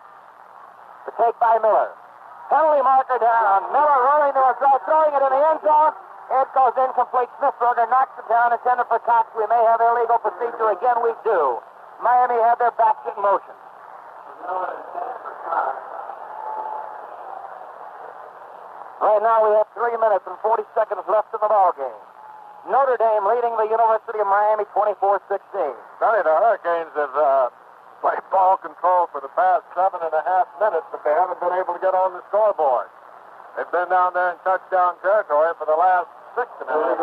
The take by Miller. Penalty marker down. Miller rolling to his right, throwing it in the end zone. It goes incomplete. Smithberger knocks it down, intended for Cox. We may have illegal procedure. Again, we do. Miami had their backs in motion. Right now we have 3 minutes and 40 seconds left in the ball game. Notre Dame leading the University of Miami 24-16. Sonny, the Hurricanes have played ball control for the past 7.5 minutes, but they haven't been able to get on the scoreboard. They've been down there in touchdown territory for the last 6.5 minutes.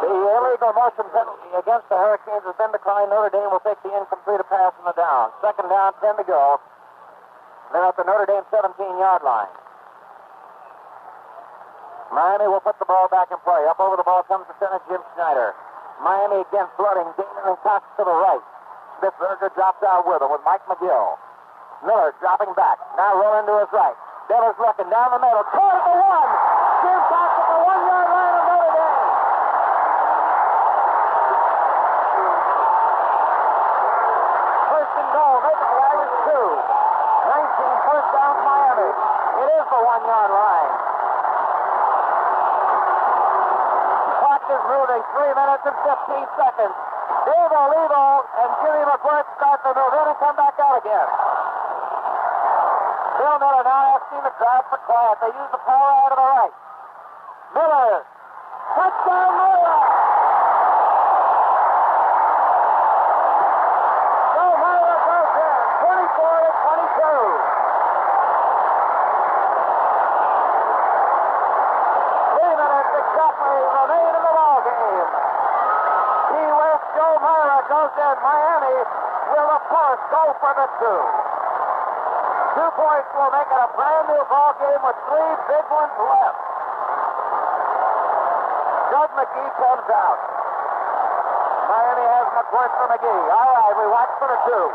The illegal motion penalty against the Hurricanes has been declined. Notre Dame will take the incomplete pass on the down. Second down, 10 to go. They're at the Notre Dame 17-yard line. Miami will put the ball back in play. Up over the ball comes Lieutenant Jim Schneider. Miami again flooding. Damon and Cox to the right. Smithberger drops out with him with Mike McGill. Miller dropping back. Now rolling to his right. Devers looking down the middle. Caught at the one. Jim Cox at the 1-yard line of Notre Dame. First and goal. Make it the Irish 2. 19 first down Miami. It is the 1-yard line. Clock is moving. 3 minutes and 15 seconds. Dave Olivo and Jimmy McGuirk start to move in and come back out again. Bill Miller now asking the crowd for quiet. They use the power out of the right. Miller. Touchdown, Miller. Joe Miller goes in. 24-22. 3 minutes exactly remain in the ball game. Key West Joe Myra goes in. Miami will, of course, go for the 2. 2 points will make it a brand new ball game with 3 big ones left. Doug McGee comes out. Miami has McGuirk for McGee. All right, we watch for the 2.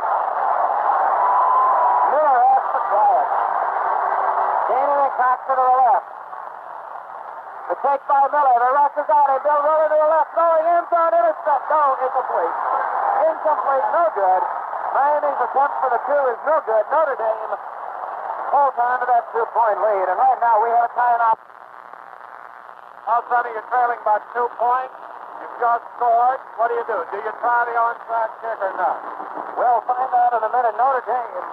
Miller asks for quiet. Damon and Cox to the left. The take by Miller. The rush is out. And Bill Miller to the left. Throwing end zone intercept. No, incomplete. Incomplete, no good. Miami's attempt for the 2 is no good. Notre Dame holds on to that 2-point lead. And right now we have a timeout. Now, Sonny, you're trailing by 2 points. You've just scored. What do? Do you try the onside kick or not? We'll find out in a minute. Notre Dame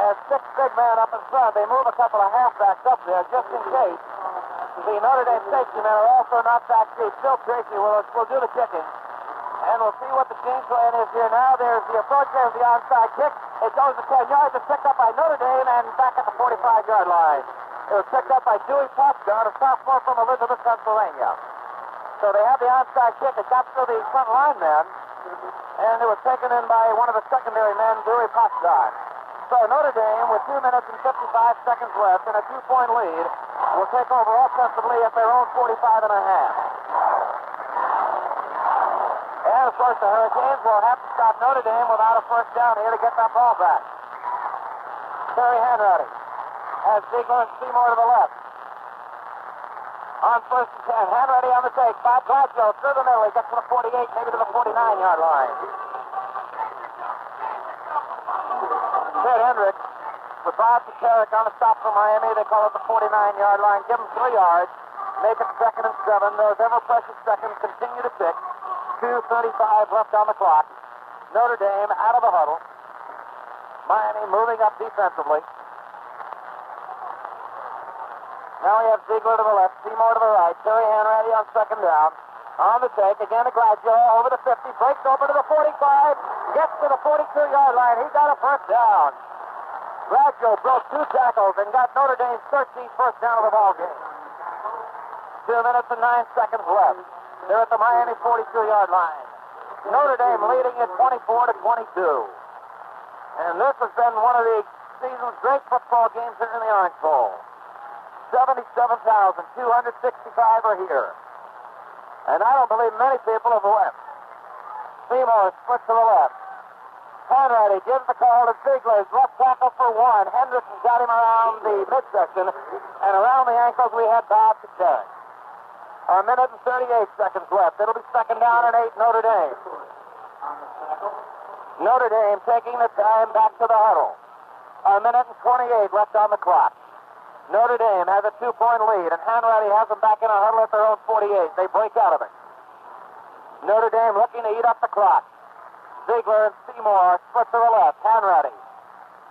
has 6 big men up in front. They move a couple of halfbacks up there just in case. The Notre Dame safety men are also not back deep. Phil Tracy will do the kicking. And we'll see what the game plan is here now. There's the approach. There's the onside kick. It goes to 10 yards. It's picked up by Notre Dame and back at the 45-yard line. It was picked up by Dewey Postgard, a sophomore from Elizabeth, Pennsylvania. So they have the onside kick. It got through the front line men. And it was taken in by one of the secondary men, Dewey Postgard. So Notre Dame, with 2 minutes and 55 seconds left and a 2-point lead, will take over offensively at their own 45 and a half. And, of course, the Hurricanes will have to stop Notre Dame without a first down here to get that ball back. Terry Hanratty has Ziegler and Seymour to the left. On first and 10, Hanratty on the take. Bob Gladwell through the middle. He gets to the 48, maybe to the 49-yard line. Ted Hendricks with Bob Kucharek on the stop for Miami. They call it the 49-yard line. Give them 3 yards. Make it 2nd and 7. Those ever-precious seconds continue to tick. 2:35 left on the clock. Notre Dame out of the huddle. Miami moving up defensively. Now we have Ziegler to the left, Seymour to the right. Terry Hanratty on 2nd down. On the take, again to Gladwell over the 50, breaks over to the 45, gets to the 42-yard line. He got a first down. Gladwell broke 2 tackles and got Notre Dame's 13th first down of the ball game. 2 minutes and 9 seconds left. They're at the Miami 42-yard line. Notre Dame leading at 24-22. And this has been one of the season's great football games here in the Orange Bowl. 77,265 are here. And I don't believe many people have left. Seymour split to the left. Hanratty gives the call to Ziegler. Left tackle for 1. Henderson got him around the midsection. And around the ankles we had Bob Kucharek. A minute and 38 seconds left. It'll be 2nd down and 8, Notre Dame. Notre Dame taking the time back to the huddle. A minute and 28 left on the clock. Notre Dame has a 2-point lead, and Hanratty has them back in a huddle at their own 48. They break out of it. Notre Dame looking to eat up the clock. Ziegler and Seymour split to the left. Hanratty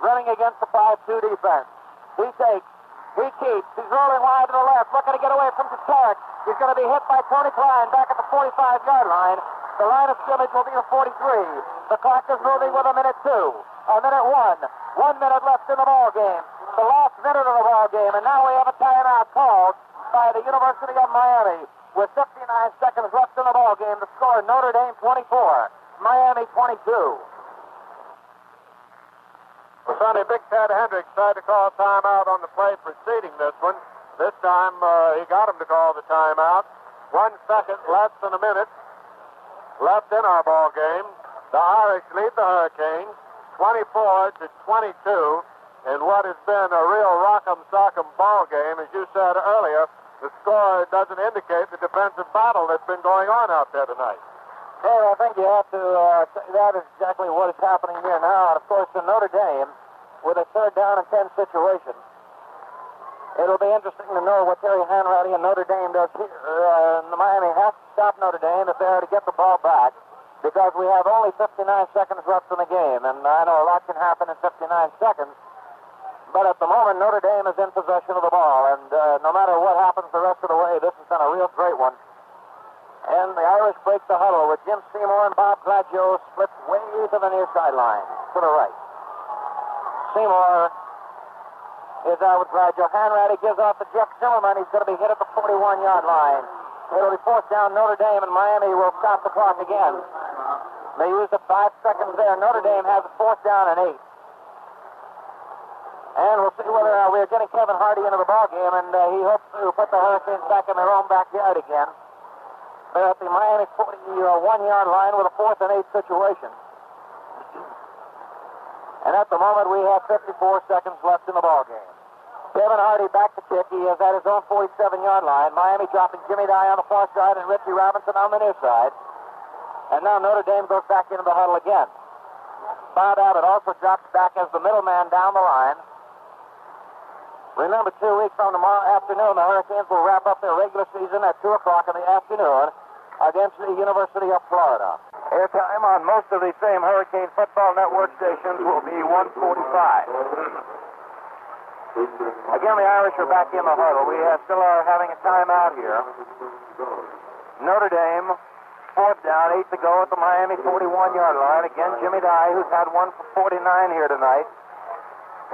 running against the 5-2 defense. He takes. He keeps. He's rolling wide to the left, looking to get away from Tatarek. He's going to be hit by Tony Klein back at the 45-yard line. The line of scrimmage will be the 43. The clock is moving with a minute 2. A minute 1. 1 minute left in the ball game. The last minute of the ball game, and now we have a timeout called by the University of Miami with 59 seconds left in the ball game. The score: Notre Dame 24, Miami 22. Well, Sonny, Big Ted Hendricks tried to call a timeout on the play preceding this one. This time he got him to call the timeout. 1 second, less than a minute left in our ball game. The Irish lead the Hurricanes 24 to 22 in what has been a real rock'em sock'em ball game. As you said earlier, the score doesn't indicate the defensive battle that's been going on out there tonight. Well, I think you have to say that is exactly what is happening here now. And, of course, in Notre Dame, with a 3rd down and 10 situation, it'll be interesting to know what Terry Hanratty and Notre Dame does here. Miami has to stop Notre Dame if they are to get the ball back, because we have only 59 seconds left in the game. And I know a lot can happen in 59 seconds, but at the moment, Notre Dame is in possession of the ball. And no matter what happens the rest of the way, this has been a real great one. And the Irish break the huddle with Jim Seymour and Bob Gladio split way to the near sideline, to the right. Seymour is out with Gladio. Hanratty gives off to Jeff Zimmerman. He's going to be hit at the 41-yard line. It'll be 4th down Notre Dame, and Miami will stop the clock again. They used the 5 seconds there. Notre Dame has a 4th down and 8. And we'll see whether we're getting Kevin Hardy into the ballgame, and he hopes to put the Hurricanes back in their own backyard again. They're at the Miami 41-yard line with a 4th and 8 situation. And at the moment, we have 54 seconds left in the ballgame. Kevin Hardy back to kick. He is at his own 47-yard line. Miami dropping Jimmy Dye on the far side and Richie Robinson on the near side. And now Notre Dame goes back into the huddle again. Bob Abbott also drops back as the middleman down the line. Remember, 2 weeks from tomorrow afternoon, the Hurricanes will wrap up their regular season at 2 o'clock in the afternoon against the University of Florida. Airtime on most of the same Hurricane Football Network stations will be 1:45. Again, the Irish are back in the huddle. We still are having a timeout here. Notre Dame, 4th down, 8 to go at the Miami 41-yard line. Again, Jimmy Dye, who's had one for 49 here tonight,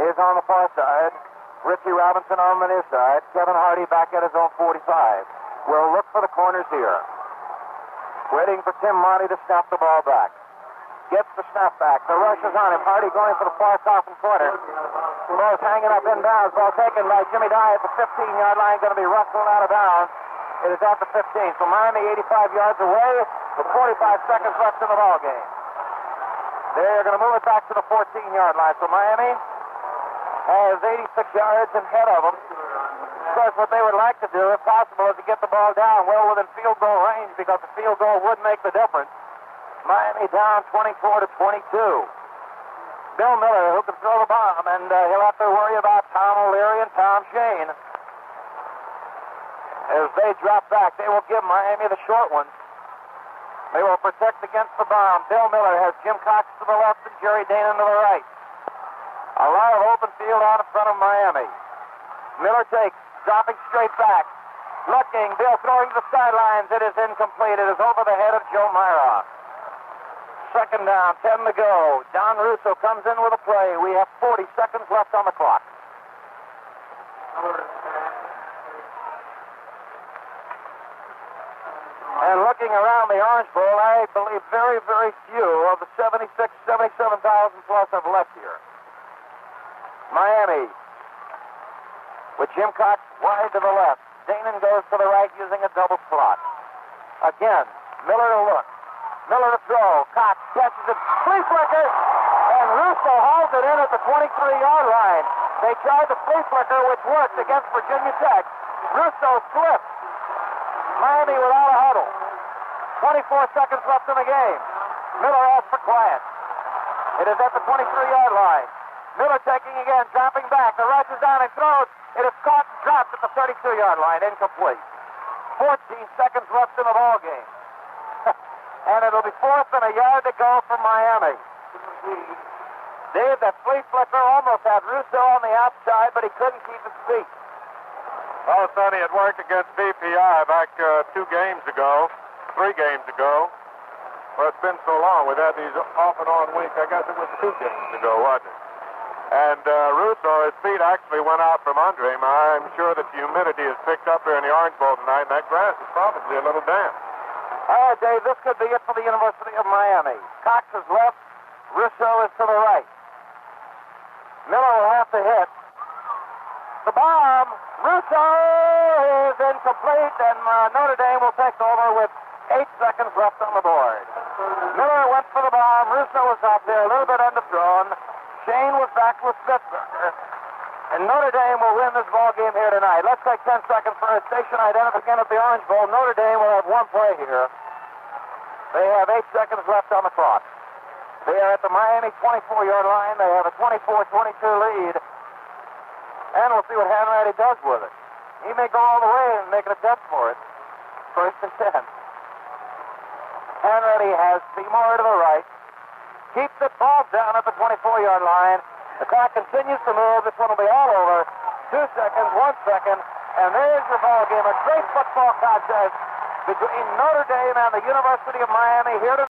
is on the far side. Richie Robinson on the near side. Kevin Hardy back at his own 45. We'll look for the corners here. Waiting for Tim Monty to snap the ball back. Gets the snap back. The rush is on him. Hardy going for the far coffin corner. Ball's hanging up inbounds. Ball taken by Jimmy Dye at the 15-yard line. Going to be rustled out of bounds. It is at the 15. So Miami 85 yards away with 45 seconds left in the ball game. They're going to move it back to the 14-yard line. So Miami has 86 yards ahead of them. Of course, what they would like to do, if possible, is to get the ball down well within field goal range, because the field goal would make the difference. Miami down 24 to 22. Bill Miller, who can throw the bomb, and he'll have to worry about Tom O'Leary and Tom Shane. As they drop back, they will give Miami the short one. They will protect against the bomb. Bill Miller has Jim Cox to the left and Jerry Danon to the right. A lot of open field out in front of Miami. Miller takes, dropping straight back. Looking, Bill throwing to the sidelines. It is incomplete. It is over the head of Joe Myra. 2nd down, 10 to go. Don Russo comes in with a play. We have 40 seconds left on the clock. And looking around the Orange Bowl, I believe very, very few of the 77,000 plus have left here. Miami with Jim Cox wide to the left. Danon goes to the right using a double slot. Again, Miller to look. Miller to throw. Cox catches it. Flea flicker. And Russo hauls it in at the 23-yard line. They tried the flea flicker, which worked against Virginia Tech. Russo slipped. Miami without a huddle. 24 seconds left in the game. Miller asks for quiet. It is at the 23-yard line. Miller taking again, dropping back. The rush is down and throws. It is caught and dropped at the 32-yard line. Incomplete. 14 seconds left in the ball game. And it'll be 4th and a yard to go for Miami. Dave, that flea flicker almost had Russo on the outside, but he couldn't keep his feet. Well, Sonny, it worked against BPI back 3 games ago. Well, it's been so long. We've had these off and on weeks. I guess it was 2 games ago, wasn't it? And Russo, his feet actually went out from under him. I'm sure that the humidity has picked up here in the Orange Bowl tonight, and that grass is probably a little damp. All right, Dave, this could be it for the University of Miami. Cox is left. Russo is to the right. Miller will have to hit. The bomb. Russo is incomplete, and Notre Dame will take over with 8 seconds left on the board. Miller went for the bomb. Russo was out there, a little bit underthrown. Shane was back with Smithburger. And Notre Dame will win this ball game here tonight. Let's take 10 seconds for a station identification at the Orange Bowl. Notre Dame will have 1 play here. They have 8 seconds left on the clock. They are at the Miami 24-yard line. They have a 24-22 lead. And we'll see what Hanratty does with it. He may go all the way and make an attempt for it. 1st and 10. Hanratty has Seymour to the right. Keeps the ball down at the 24-yard line. The clock continues to move. This one will be all over. 2 seconds, 1 second. And there's your ball game. A great football contest between Notre Dame and the University of Miami here tonight.